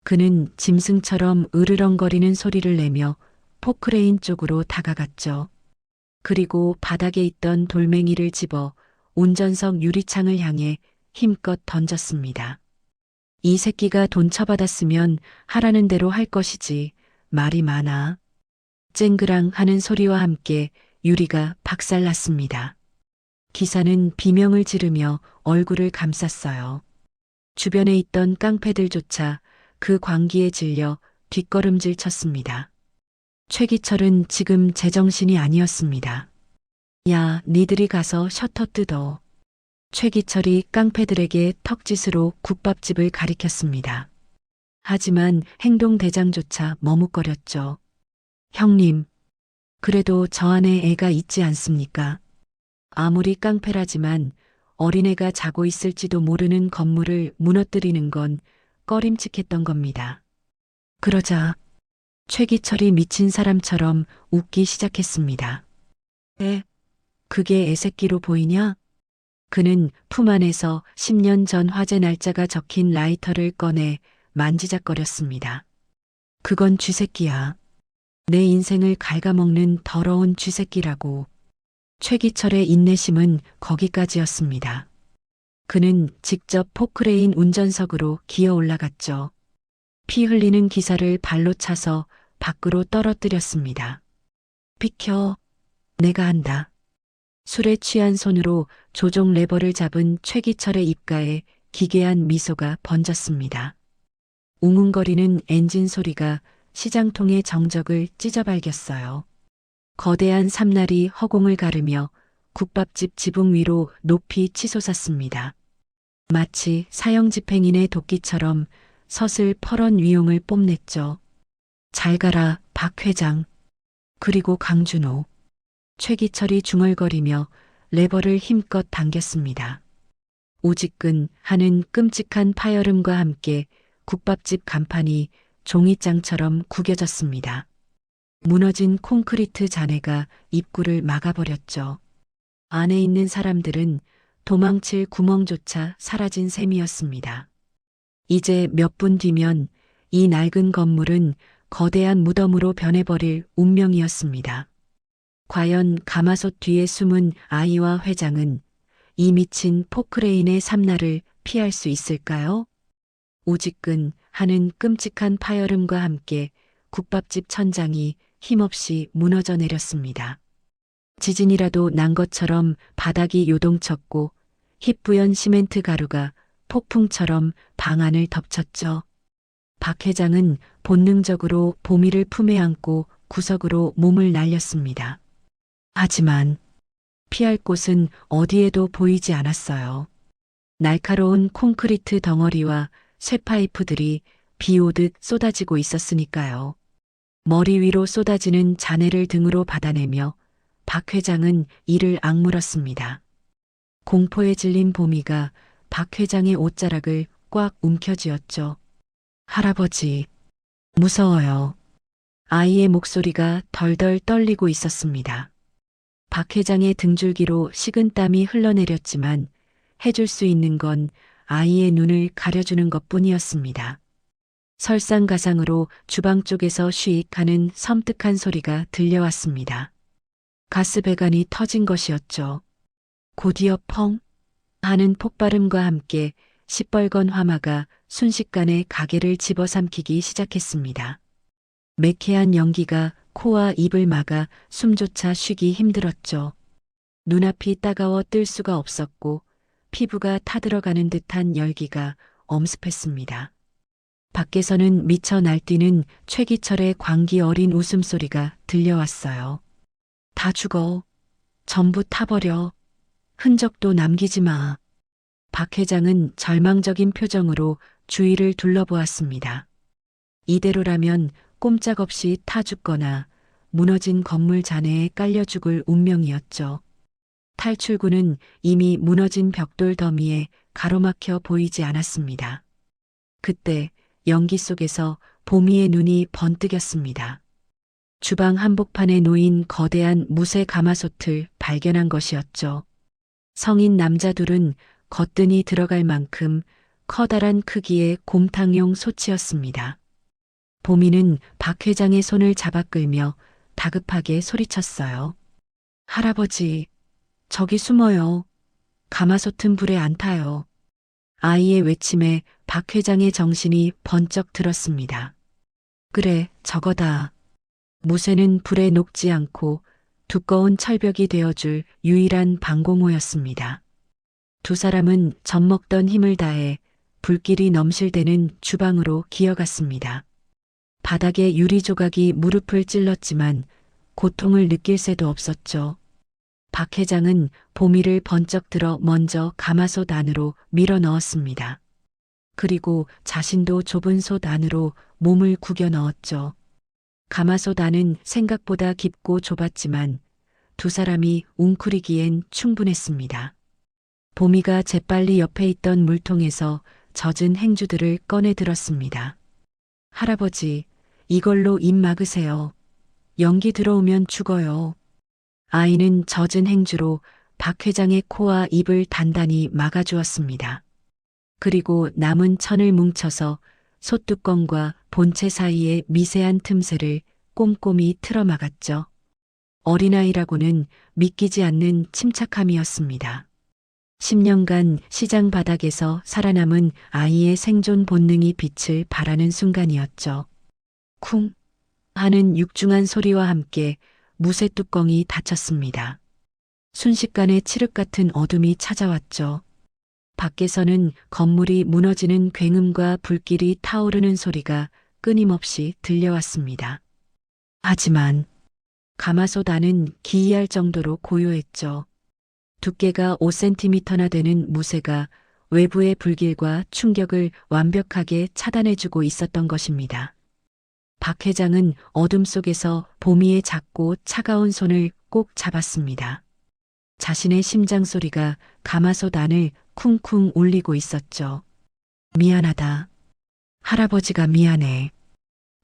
그는 짐승처럼 으르렁거리는 소리를 내며 포크레인 쪽으로 다가갔죠. 그리고 바닥에 있던 돌멩이를 집어 운전석 유리창을 향해 힘껏 던졌습니다. 이 새끼가 돈 처받았으면 하라는 대로 할 것이지 말이 많아. 쨍그랑 하는 소리와 함께 유리가 박살났습니다. 기사는 비명을 지르며 얼굴을 감쌌어요. 주변에 있던 깡패들조차 그 광기에 질려 뒷걸음질 쳤습니다. 최기철은 지금 제정신이 아니었습니다. 야, 니들이 가서 셔터 뜯어. 최기철이 깡패들에게 턱짓으로 국밥집을 가리켰습니다. 하지만 행동대장조차 머뭇거렸죠. 형님, 그래도 저 안에 애가 있지 않습니까? 아무리 깡패라지만 어린애가 자고 있을지도 모르는 건물을 무너뜨리는 건 꺼림칙했던 겁니다. 그러자 최기철이 미친 사람처럼 웃기 시작했습니다. 그게 애새끼로 보이냐? 그는 품 안에서 10년 전 화재 날짜가 적힌 라이터를 꺼내 만지작거렸습니다. 그건 쥐새끼야. 내 인생을 갉아먹는 더러운 쥐새끼라고. 최기철의 인내심은 거기까지였습니다. 그는 직접 포크레인 운전석으로 기어 올라갔죠. 피 흘리는 기사를 발로 차서 밖으로 떨어뜨렸습니다. 비켜. 내가 한다. 술에 취한 손으로 조종 레버를 잡은 최기철의 입가에 기괴한 미소가 번졌습니다. 웅웅거리는 엔진 소리가 시장통의 정적을 찢어발겼어요. 거대한 삼날이 허공을 가르며 국밥집 지붕 위로 높이 치솟았습니다. 마치 사형집행인의 도끼처럼 서슬 퍼런 위용을 뽐냈죠. 잘 가라, 박 회장. 그리고 강준호. 최기철이 중얼거리며 레버를 힘껏 당겼습니다. 오지끈 하는 끔찍한 파열음과 함께 국밥집 간판이 종이장처럼 구겨졌습니다. 무너진 콘크리트 잔해가 입구를 막아버렸죠. 안에 있는 사람들은 도망칠 구멍조차 사라진 셈이었습니다. 이제 몇 분 뒤면 이 낡은 건물은 거대한 무덤으로 변해버릴 운명이었습니다. 과연 가마솥 뒤에 숨은 아이와 회장은 이 미친 포크레인의 삼날을 피할 수 있을까요? 오지끈 하는 끔찍한 파열음과 함께 국밥집 천장이 힘없이 무너져 내렸습니다. 지진이라도 난 것처럼 바닥이 요동쳤고 희뿌연 시멘트 가루가 폭풍처럼 방 안을 덮쳤죠. 박 회장은 본능적으로 보미를 품에 안고 구석으로 몸을 날렸습니다. 하지만 피할 곳은 어디에도 보이지 않았어요. 날카로운 콘크리트 덩어리와 쇠파이프들이 비 오듯 쏟아지고 있었으니까요. 머리 위로 쏟아지는 잔해를 등으로 받아내며 박 회장은 이를 악물었습니다. 공포에 질린 보미가 박 회장의 옷자락을 꽉 움켜쥐었죠. 할아버지, 무서워요. 아이의 목소리가 덜덜 떨리고 있었습니다. 박 회장의 등줄기로 식은땀이 흘러내렸지만 해줄 수 있는 건 아이의 눈을 가려주는 것뿐이었습니다. 설상가상으로 주방 쪽에서 쉬익 하는 섬뜩한 소리가 들려왔습니다. 가스배관이 터진 것이었죠. 곧이어 펑 하는 폭발음과 함께 시뻘건 화마가 순식간에 가게를 집어삼키기 시작했습니다. 매캐한 연기가 코와 입을 막아 숨조차 쉬기 힘들었죠. 눈앞이 따가워 뜰 수가 없었고 피부가 타들어가는 듯한 열기가 엄습했습니다. 밖에서는 미쳐 날뛰는 최기철의 광기 어린 웃음소리가 들려왔어요. 다 죽어. 전부 타버려. 흔적도 남기지 마. 박 회장은 절망적인 표정으로 주위를 둘러보았습니다. 이대로라면 꼼짝없이 타 죽거나 무너진 건물 잔해에 깔려 죽을 운명이었죠. 탈출구는 이미 무너진 벽돌 더미에 가로막혀 보이지 않았습니다. 그때 연기 속에서 보미의 눈이 번뜩였습니다. 주방 한복판에 놓인 거대한 무쇠 가마솥을 발견한 것이었죠. 성인 남자 둘은 거뜬히 들어갈 만큼 커다란 크기의 곰탕용 솥이었습니다. 보미는 박 회장의 손을 잡아 끌며 다급하게 소리쳤어요. 할아버지, 저기 숨어요. 가마솥은 불에 안 타요. 아이의 외침에 박 회장의 정신이 번쩍 들었습니다. 그래, 저거다. 무쇠는 불에 녹지 않고 두꺼운 철벽이 되어줄 유일한 방공호였습니다. 두 사람은 젖먹던 힘을 다해 불길이 넘실대는 주방으로 기어갔습니다. 바닥에 유리 조각이 무릎을 찔렀지만 고통을 느낄 새도 없었죠. 박 회장은 보미를 번쩍 들어 먼저 가마솥 안으로 밀어 넣었습니다. 그리고 자신도 좁은 솥 안으로 몸을 구겨 넣었죠. 가마솥 안은 생각보다 깊고 좁았지만 두 사람이 웅크리기엔 충분했습니다. 보미가 재빨리 옆에 있던 물통에서 젖은 행주들을 꺼내 들었습니다. 할아버지, 이걸로 입 막으세요. 연기 들어오면 죽어요. 아이는 젖은 행주로 박 회장의 코와 입을 단단히 막아주었습니다. 그리고 남은 천을 뭉쳐서 솥뚜껑과 본체 사이의 미세한 틈새를 꼼꼼히 틀어막았죠. 어린아이라고는 믿기지 않는 침착함이었습니다. 10년간 시장 바닥에서 살아남은 아이의 생존 본능이 빛을 발하는 순간이었죠. 쿵 하는 육중한 소리와 함께 무쇠 뚜껑이 닫혔습니다. 순식간에 칠흑 같은 어둠이 찾아왔죠. 밖에서는 건물이 무너지는 굉음과 불길이 타오르는 소리가 끊임없이 들려왔습니다. 하지만 가마솥 안은 기이할 정도로 고요했죠. 두께가 5cm나 되는 무쇠가 외부의 불길과 충격을 완벽하게 차단해주고 있었던 것입니다. 박 회장은 어둠 속에서 보미의 작고 차가운 손을 꼭 잡았습니다. 자신의 심장 소리가 가마솥 안을 쿵쿵 울리고 있었죠. 미안하다. 할아버지가 미안해.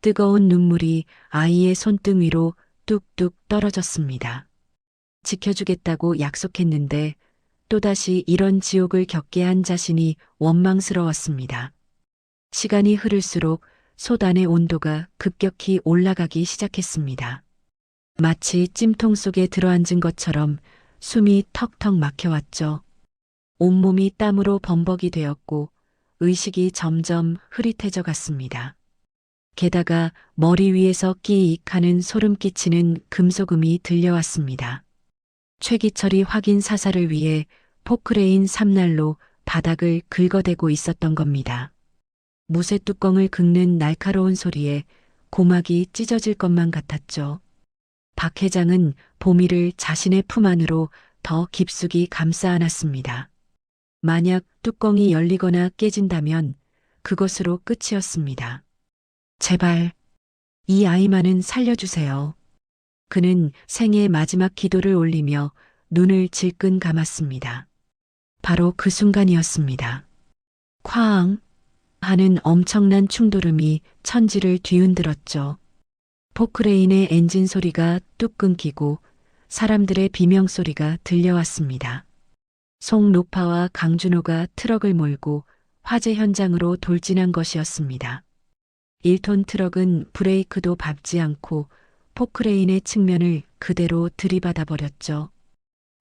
뜨거운 눈물이 아이의 손등 위로 뚝뚝 떨어졌습니다. 지켜주겠다고 약속했는데 또다시 이런 지옥을 겪게 한 자신이 원망스러웠습니다. 시간이 흐를수록 솥 안의 온도가 급격히 올라가기 시작했습니다. 마치 찜통 속에 들어앉은 것처럼 숨이 턱턱 막혀왔죠. 온몸이 땀으로 범벅이 되었고 의식이 점점 흐릿해져 갔습니다. 게다가 머리 위에서 끼익 하는 소름 끼치는 금속음이 들려왔습니다. 최기철이 확인 사살을 위해 포크레인 3날로 바닥을 긁어대고 있었던 겁니다. 무쇠 뚜껑을 긁는 날카로운 소리에 고막이 찢어질 것만 같았죠. 박 회장은 보미를 자신의 품 안으로 더 깊숙이 감싸 안았습니다. 만약 뚜껑이 열리거나 깨진다면 그것으로 끝이었습니다. 제발 이 아이만은 살려주세요. 그는 생의 마지막 기도를 올리며 눈을 질끈 감았습니다. 바로 그 순간이었습니다. 쾅 하는 엄청난 충돌음이 천지를 뒤흔들었죠. 포크레인의 엔진 소리가 뚝 끊기고 사람들의 비명소리가 들려왔습니다. 송노파와 강준호가 트럭을 몰고 화재 현장으로 돌진한 것이었습니다. 1톤 트럭은 브레이크도 밟지 않고 포크레인의 측면을 그대로 들이받아 버렸죠.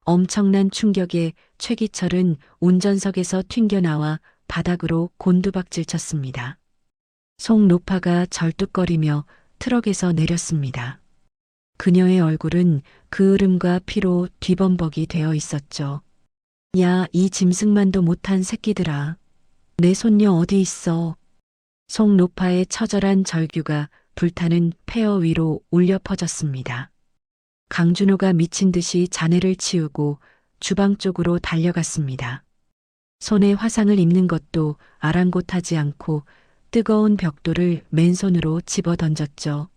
엄청난 충격에 최기철은 운전석에서 튕겨나와 바닥으로 곤두박질 쳤습니다. 송노파가 절뚝거리며 트럭에서 내렸습니다. 그녀의 얼굴은 그을음과 피로 뒤범벅이 되어 있었죠. 야, 이 짐승만도 못한 새끼들아. 내 손녀 어디 있어? 송노파의 처절한 절규가 불타는 폐허 위로 울려 퍼졌습니다. 강준호가 미친 듯이 자네를 치우고 주방 쪽으로 달려갔습니다. 손에 화상을 입는 것도 아랑곳하지 않고 뜨거운 벽돌을 맨손으로 집어 던졌죠.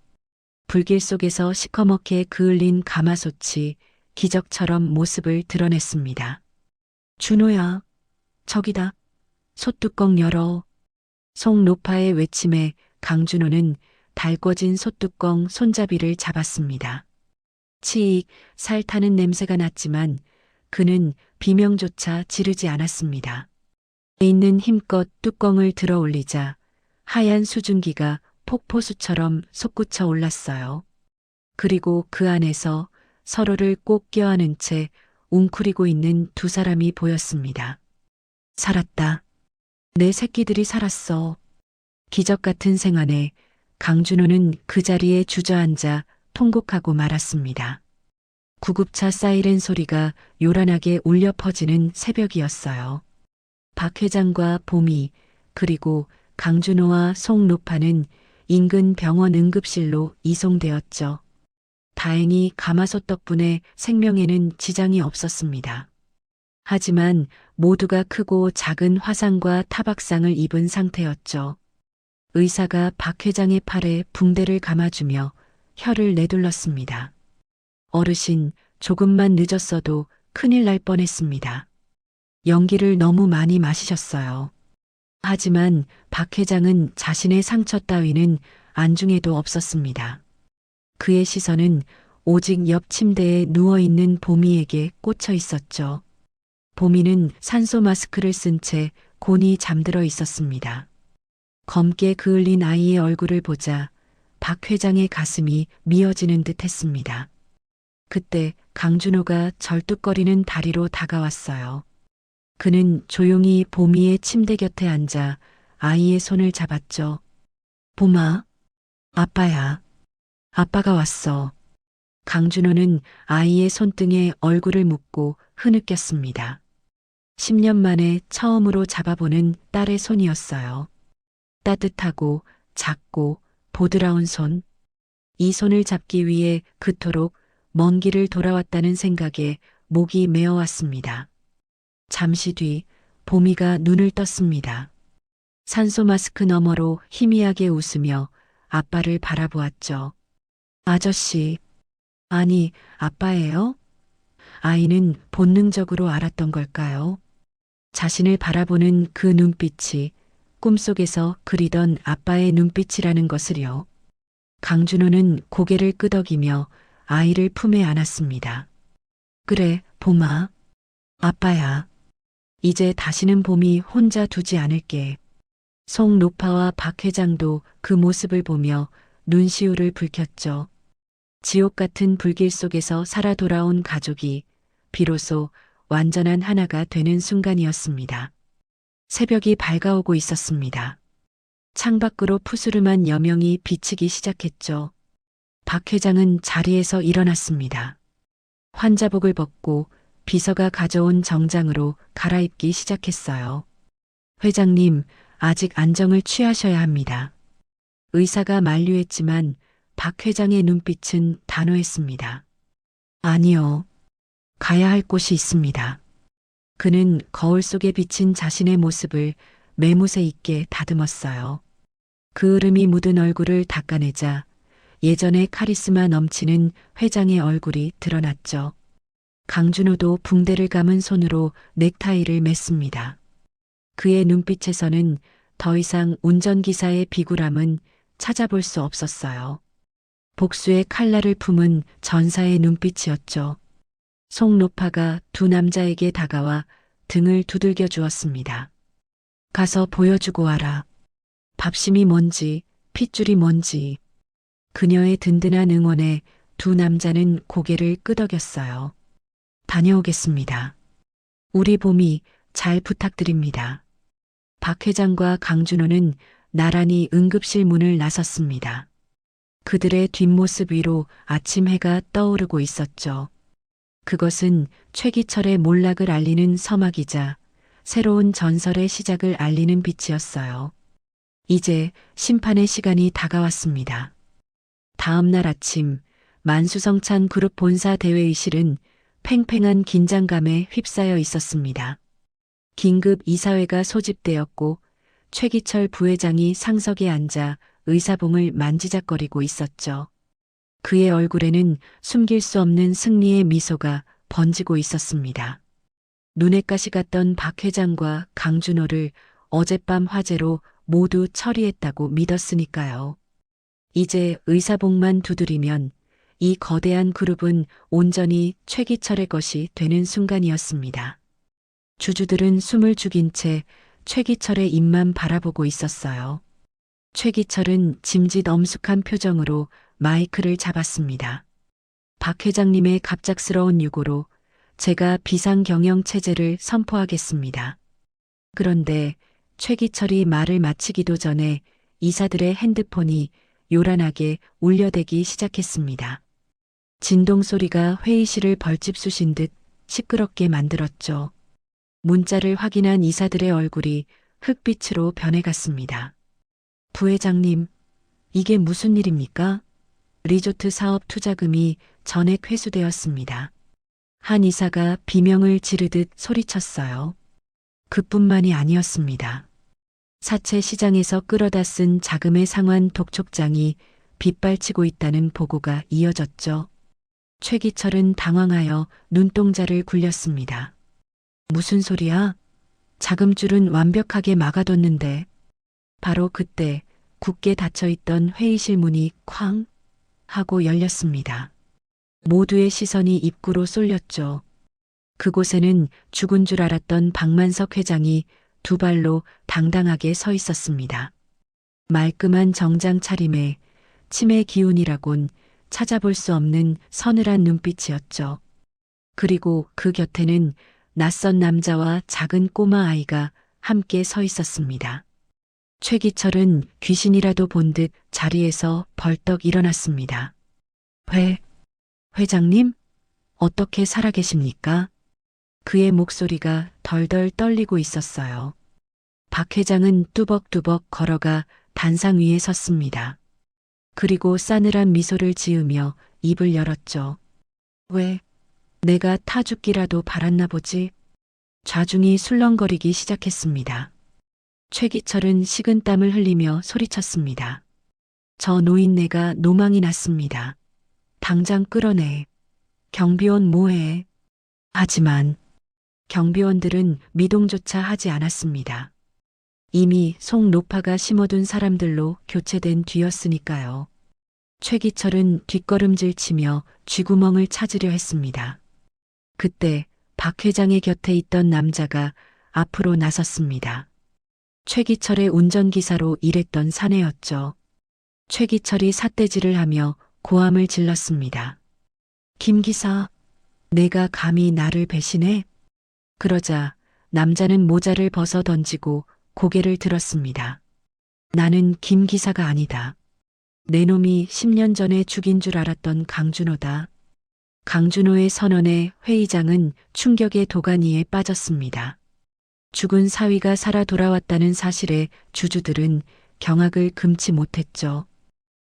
불길 속에서 시커멓게 그을린 가마솥이 기적처럼 모습을 드러냈습니다. 준호야, 저기다. 솥뚜껑 열어. 송노파의 외침에 강준호는 달궈진 솥뚜껑 손잡이를 잡았습니다. 치익, 살 타는 냄새가 났지만 그는 비명조차 지르지 않았습니다. 있는 힘껏 뚜껑을 들어 올리자 하얀 수증기가 폭포수처럼 솟구쳐 올랐어요. 그리고 그 안에서 서로를 꼭 껴안은 채 웅크리고 있는 두 사람이 보였습니다. 살았다. 내 새끼들이 살았어. 기적 같은 생안에 강준호는 그 자리에 주저앉아 통곡하고 말았습니다. 구급차 사이렌 소리가 요란하게 울려 퍼지는 새벽이었어요. 박 회장과 봄이 그리고 강준호와 송노파는 인근 병원 응급실로 이송되었죠. 다행히 가마솥 덕분에 생명에는 지장이 없었습니다. 하지만 모두가 크고 작은 화상과 타박상을 입은 상태였죠. 의사가 박 회장의 팔에 붕대를 감아주며 혀를 내둘렀습니다. 어르신, 조금만 늦었어도 큰일 날 뻔했습니다. 연기를 너무 많이 마시셨어요. 하지만 박 회장은 자신의 상처 따위는 안중에도 없었습니다. 그의 시선은 오직 옆 침대에 누워있는 보미에게 꽂혀 있었죠. 보미는 산소 마스크를 쓴 채 곤히 잠들어 있었습니다. 검게 그을린 아이의 얼굴을 보자 박 회장의 가슴이 미어지는 듯 했습니다. 그때 강준호가 절뚝거리는 다리로 다가왔어요. 그는 조용히 보미의 침대 곁에 앉아 아이의 손을 잡았죠. 봄아, 아빠야. 아빠가 왔어. 강준호는 아이의 손등에 얼굴을 묻고 흐느꼈습니다. 10년 만에 처음으로 잡아보는 딸의 손이었어요. 따뜻하고 작고 보드라운 손. 이 손을 잡기 위해 그토록 먼 길을 돌아왔다는 생각에 목이 메어왔습니다. 잠시 뒤 보미가 눈을 떴습니다. 산소 마스크 너머로 희미하게 웃으며 아빠를 바라보았죠. 아저씨, 아니 아빠예요? 아이는 본능적으로 알았던 걸까요? 자신을 바라보는 그 눈빛이 꿈속에서 그리던 아빠의 눈빛이라는 것을요. 강준호는 고개를 끄덕이며 아이를 품에 안았습니다. 그래, 봄아. 아빠야. 이제 다시는 봄이 혼자 두지 않을게. 송노파와 박 회장도 그 모습을 보며 눈시울을 붉혔죠. 지옥 같은 불길 속에서 살아 돌아온 가족이 비로소 완전한 하나가 되는 순간이었습니다. 새벽이 밝아오고 있었습니다. 창밖으로 푸스름한 여명이 비치기 시작했죠. 박 회장은 자리에서 일어났습니다. 환자복을 벗고 비서가 가져온 정장으로 갈아입기 시작했어요. 회장님, 아직 안정을 취하셔야 합니다. 의사가 만류했지만 박 회장의 눈빛은 단호했습니다. 아니요. 가야 할 곳이 있습니다. 그는 거울 속에 비친 자신의 모습을 매무새 있게 다듬었어요. 그을음이 묻은 얼굴을 닦아내자 예전의 카리스마 넘치는 회장의 얼굴이 드러났죠. 강준호도 붕대를 감은 손으로 넥타이를 맸습니다. 그의 눈빛에서는 더 이상 운전기사의 비굴함은 찾아볼 수 없었어요. 복수의 칼날을 품은 전사의 눈빛이었죠. 송노파가 두 남자에게 다가와 등을 두들겨 주었습니다. 가서 보여주고 와라. 밥심이 뭔지, 핏줄이 뭔지. 그녀의 든든한 응원에 두 남자는 고개를 끄덕였어요. 다녀오겠습니다. 우리 봄이 잘 부탁드립니다. 박 회장과 강준호는 나란히 응급실 문을 나섰습니다. 그들의 뒷모습 위로 아침 해가 떠오르고 있었죠. 그것은 최기철의 몰락을 알리는 서막이자 새로운 전설의 시작을 알리는 빛이었어요. 이제 심판의 시간이 다가왔습니다. 다음 날 아침 만수성찬 그룹 본사 대회의실은 팽팽한 긴장감에 휩싸여 있었습니다. 긴급 이사회가 소집되었고 최기철 부회장이 상석에 앉아 의사봉을 만지작거리고 있었죠. 그의 얼굴에는 숨길 수 없는 승리의 미소가 번지고 있었습니다. 눈에 가시 갔던 박 회장과 강준호를 어젯밤 화재로 모두 처리했다고 믿었으니까요. 이제 의사봉만 두드리면 이 거대한 그룹은 온전히 최기철의 것이 되는 순간이었습니다. 주주들은 숨을 죽인 채 최기철의 입만 바라보고 있었어요. 최기철은 짐짓 엄숙한 표정으로 마이크를 잡았습니다. 박 회장님의 갑작스러운 요구로 제가 비상경영 체제를 선포하겠습니다. 그런데 최기철이 말을 마치기도 전에 이사들의 핸드폰이 요란하게 울려대기 시작했습니다. 진동 소리가 회의실을 벌집 쑤신 듯 시끄럽게 만들었죠. 문자를 확인한 이사들의 얼굴이 흑빛으로 변해갔습니다. 부회장님, 이게 무슨 일입니까? 리조트 사업 투자금이 전액 회수되었습니다. 한 이사가 비명을 지르듯 소리쳤어요. 그뿐만이 아니었습니다. 사채 시장에서 끌어다 쓴 자금의 상환 독촉장이 빗발치고 있다는 보고가 이어졌죠. 최기철은 당황하여 눈동자를 굴렸습니다. 무슨 소리야? 자금줄은 완벽하게 막아뒀는데. 바로 그때 굳게 닫혀있던 회의실 문이 쾅 하고 열렸습니다. 모두의 시선이 입구로 쏠렸죠. 그곳에는 죽은 줄 알았던 박만석 회장이 두 발로 당당하게 서 있었습니다. 말끔한 정장 차림에 치매 기운이라곤 찾아볼 수 없는 서늘한 눈빛이었죠. 그리고 그 곁에는 낯선 남자와 작은 꼬마 아이가 함께 서 있었습니다. 최기철은 귀신이라도 본 듯 자리에서 벌떡 일어났습니다. 회장님? 어떻게 살아계십니까? 그의 목소리가 덜덜 떨리고 있었어요. 박 회장은 뚜벅뚜벅 걸어가 단상 위에 섰습니다. 그리고 싸늘한 미소를 지으며 입을 열었죠. 왜? 내가 타 죽기라도 바랐나 보지? 좌중이 술렁거리기 시작했습니다. 최기철은 식은땀을 흘리며 소리쳤습니다. 저 노인네가 노망이 났습니다. 당장 끌어내. 경비원 뭐해? 하지만 경비원들은 미동조차 하지 않았습니다. 이미 속 노파가 심어둔 사람들로 교체된 뒤였으니까요. 최기철은 뒷걸음질 치며 쥐구멍을 찾으려 했습니다. 그때 박 회장의 곁에 있던 남자가 앞으로 나섰습니다. 최기철의 운전기사로 일했던 사내였죠. 최기철이 삿대질을 하며 고함을 질렀습니다. 김 기사, 내가 감히 나를 배신해? 그러자 남자는 모자를 벗어 던지고 고개를 들었습니다. 나는 김 기사가 아니다. 내 놈이 10년 전에 죽인 줄 알았던 강준호다. 강준호의 선언에 회의장은 충격의 도가니에 빠졌습니다. 죽은 사위가 살아 돌아왔다는 사실에 주주들은 경악을 금치 못했죠.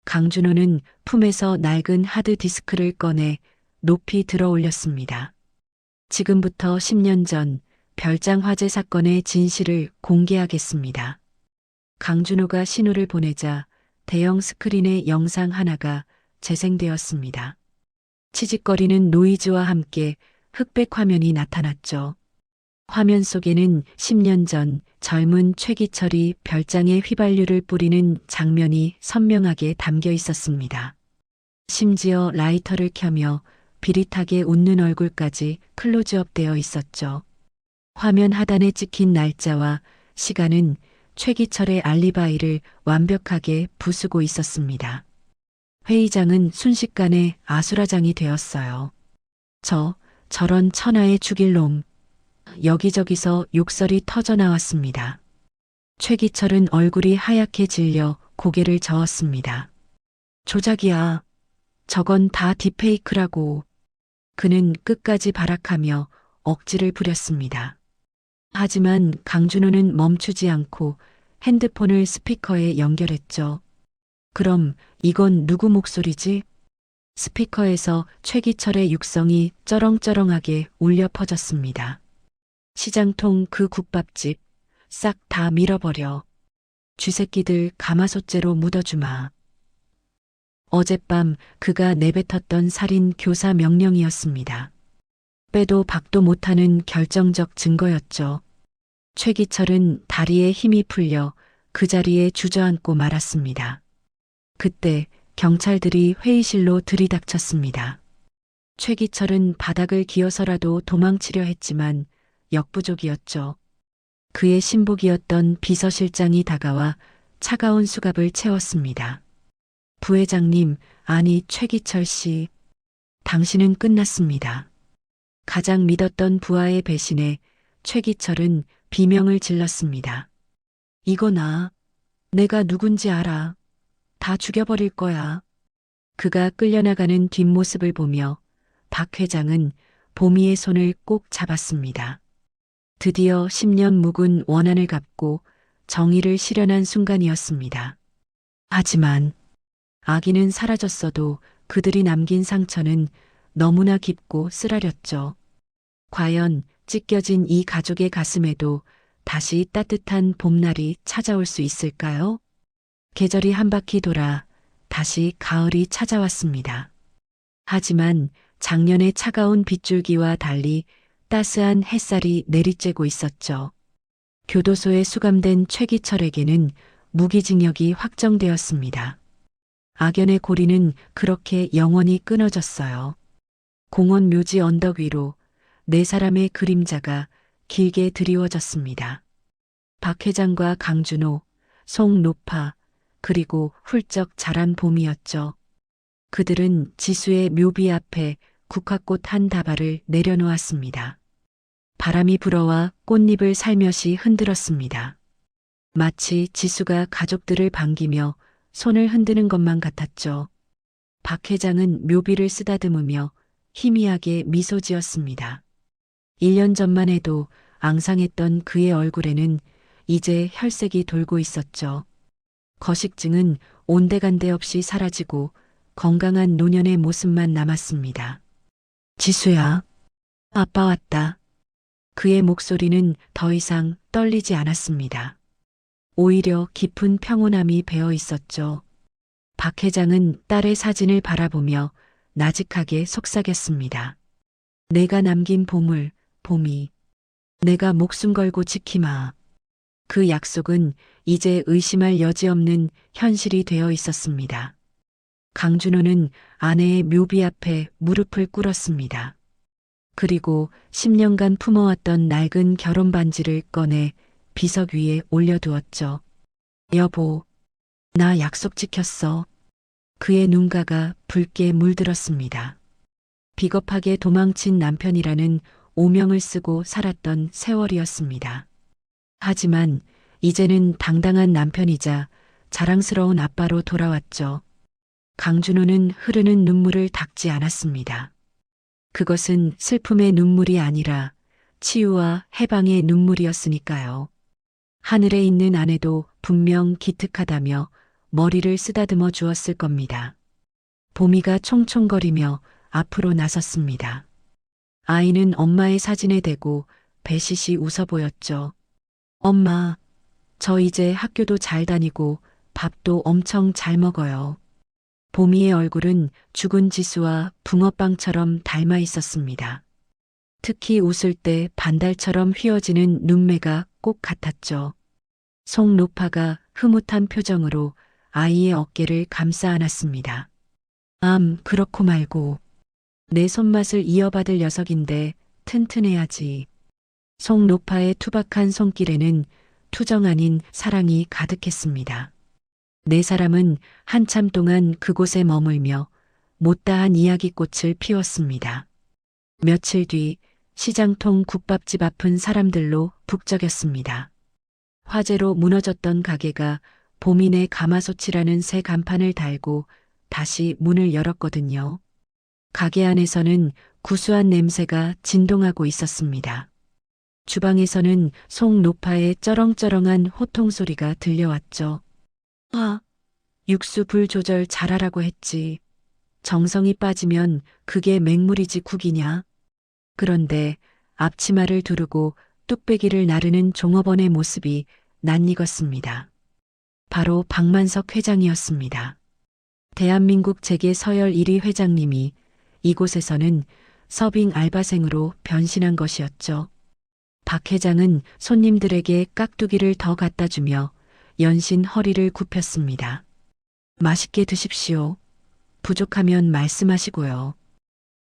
강준호는 품에서 낡은 하드디스크를 꺼내 높이 들어 올렸습니다. 지금부터 10년 전 별장 화재 사건의 진실을 공개하겠습니다. 강준호가 신호를 보내자 대형 스크린의 영상 하나가 재생되었습니다. 치직거리는 노이즈와 함께 흑백 화면이 나타났죠. 화면 속에는 10년 전 젊은 최기철이 별장에 휘발유를 뿌리는 장면이 선명하게 담겨 있었습니다. 심지어 라이터를 켜며 비릿하게 웃는 얼굴까지 클로즈업 되어 있었죠. 화면 하단에 찍힌 날짜와 시간은 최기철의 알리바이를 완벽하게 부수고 있었습니다. 회의장은 순식간에 아수라장이 되었어요. 저런 천하의 죽일 놈. 여기저기서 욕설이 터져 나왔습니다. 최기철은 얼굴이 하얗게 질려 고개를 저었습니다. 조작이야. 저건 다 딥페이크라고. 그는 끝까지 발악하며 억지를 부렸습니다. 하지만 강준호는 멈추지 않고 핸드폰을 스피커에 연결했죠. 그럼 이건 누구 목소리지? 스피커에서 최기철의 육성이 쩌렁쩌렁하게 울려 퍼졌습니다. 시장통 그 국밥집 싹 다 밀어버려. 쥐새끼들 가마솥째로 묻어주마. 어젯밤 그가 내뱉었던 살인 교사 명령이었습니다. 빼도 박도 못하는 결정적 증거였죠. 최기철은 다리에 힘이 풀려 그 자리에 주저앉고 말았습니다. 그때 경찰들이 회의실로 들이닥쳤습니다. 최기철은 바닥을 기어서라도 도망치려 했지만 역부족이었죠. 그의 신복이었던 비서실장이 다가와 차가운 수갑을 채웠습니다. 부회장님, 아니 최기철 씨, 당신은 끝났습니다. 가장 믿었던 부하의 배신에 최기철은 비명을 질렀습니다. 이거나 내가 누군지 알아. 다 죽여버릴 거야. 그가 끌려나가는 뒷모습을 보며 박 회장은 보미의 손을 꼭 잡았습니다. 드디어 10년 묵은 원한을 갚고 정의를 실현한 순간이었습니다. 하지만 아기는 사라졌어도 그들이 남긴 상처는 너무나 깊고 쓰라렸죠. 과연 찢겨진 이 가족의 가슴에도 다시 따뜻한 봄날이 찾아올 수 있을까요? 계절이 한 바퀴 돌아 다시 가을이 찾아왔습니다. 하지만 작년의 차가운 빗줄기와 달리 따스한 햇살이 내리쬐고 있었죠. 교도소에 수감된 최기철에게는 무기징역이 확정되었습니다. 악연의 고리는 그렇게 영원히 끊어졌어요. 공원 묘지 언덕 위로 네 사람의 그림자가 길게 드리워졌습니다. 박 회장과 강준호, 송노파, 그리고 훌쩍 자란 봄이었죠. 그들은 지수의 묘비 앞에 국화꽃 한 다발을 내려놓았습니다. 바람이 불어와 꽃잎을 살며시 흔들었습니다. 마치 지수가 가족들을 반기며 손을 흔드는 것만 같았죠. 박 회장은 묘비를 쓰다듬으며 희미하게 미소 지었습니다. 1년 전만 해도 앙상했던 그의 얼굴에는 이제 혈색이 돌고 있었죠. 거식증은 온데간데 없이 사라지고 건강한 노년의 모습만 남았습니다. 지수야, 아빠 왔다. 그의 목소리는 더 이상 떨리지 않았습니다. 오히려 깊은 평온함이 배어 있었죠. 박 회장은 딸의 사진을 바라보며 나직하게 속삭였습니다. 내가 남긴 보물, 봄이. 내가 목숨 걸고 지키마. 그 약속은 이제 의심할 여지 없는 현실이 되어 있었습니다. 강준호는 아내의 묘비 앞에 무릎을 꿇었습니다. 그리고 10년간 품어왔던 낡은 결혼 반지를 꺼내 비석 위에 올려두었죠. 여보, 나 약속 지켰어. 그의 눈가가 붉게 물들었습니다. 비겁하게 도망친 남편이라는 오명을 쓰고 살았던 세월이었습니다. 하지만 이제는 당당한 남편이자 자랑스러운 아빠로 돌아왔죠. 강준호는 흐르는 눈물을 닦지 않았습니다. 그것은 슬픔의 눈물이 아니라 치유와 해방의 눈물이었으니까요. 하늘에 있는 아내도 분명 기특하다며 머리를 쓰다듬어 주었을 겁니다. 보미가 총총거리며 앞으로 나섰습니다. 아이는 엄마의 사진에 대고 배시시 웃어 보였죠. 엄마, 저 이제 학교도 잘 다니고 밥도 엄청 잘 먹어요. 보미의 얼굴은 죽은 지수와 붕어빵처럼 닮아 있었습니다. 특히 웃을 때 반달처럼 휘어지는 눈매가 꼭 같았죠. 송노파가 흐뭇한 표정으로 아이의 어깨를 감싸 안았습니다. 그렇고 말고. 내 손맛을 이어받을 녀석인데 튼튼해야지. 송노파의 투박한 손길에는 투정 아닌 사랑이 가득했습니다. 네 사람은 한참 동안 그곳에 머물며 못다한 이야기꽃을 피웠습니다. 며칠 뒤 시장통 국밥집 앞은 사람들로 북적였습니다. 화재로 무너졌던 가게가 보민의 가마솥이라는 새 간판을 달고 다시 문을 열었거든요. 가게 안에서는 구수한 냄새가 진동하고 있었습니다. 주방에서는 속 노파의 쩌렁쩌렁한 호통 소리가 들려왔죠. 육수 불 조절 잘하라고 했지. 정성이 빠지면 그게 맹물이지 국이냐. 그런데 앞치마를 두르고 뚝배기를 나르는 종업원의 모습이 낯익었습니다. 바로 박만석 회장이었습니다. 대한민국 재계 서열 1위 회장님이 이곳에서는 서빙 알바생으로 변신한 것이었죠. 박 회장은 손님들에게 깍두기를 더 갖다 주며 연신 허리를 굽혔습니다. 맛있게 드십시오. 부족하면 말씀하시고요.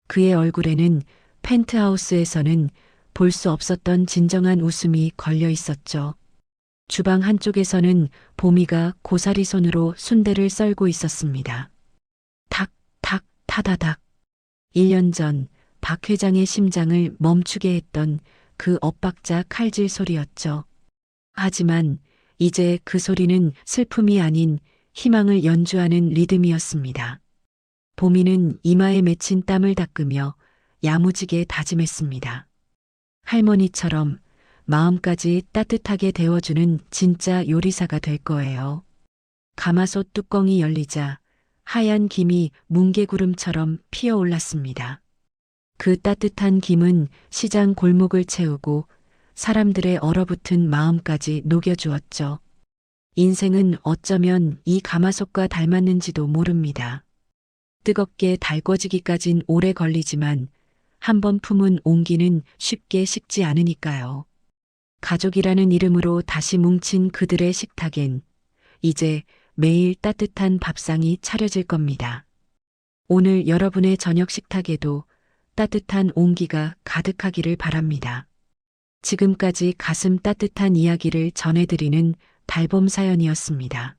그의 얼굴에는 펜트하우스에서는 볼 수 없었던 진정한 웃음이 걸려 있었죠. 주방 한쪽에서는 보미가 고사리 손으로 순대를 썰고 있었습니다. 탁, 탁, 타다닥. 1년 전 박 회장의 심장을 멈추게 했던 그 엇박자 칼질 소리였죠. 하지만 이제 그 소리는 슬픔이 아닌 희망을 연주하는 리듬이었습니다. 보미는 이마에 맺힌 땀을 닦으며 야무지게 다짐했습니다. 할머니처럼 마음까지 따뜻하게 데워주는 진짜 요리사가 될 거예요. 가마솥 뚜껑이 열리자 하얀 김이 뭉게구름처럼 피어올랐습니다. 그 따뜻한 김은 시장 골목을 채우고 사람들의 얼어붙은 마음까지 녹여주었죠. 인생은 어쩌면 이 가마솥과 닮았는지도 모릅니다. 뜨겁게 달궈지기까진 오래 걸리지만 한번 품은 온기는 쉽게 식지 않으니까요. 가족이라는 이름으로 다시 뭉친 그들의 식탁엔 이제 매일 따뜻한 밥상이 차려질 겁니다. 오늘 여러분의 저녁 식탁에도 따뜻한 온기가 가득하기를 바랍니다. 지금까지 가슴 따뜻한 이야기를 전해드리는 달봄 사연이었습니다.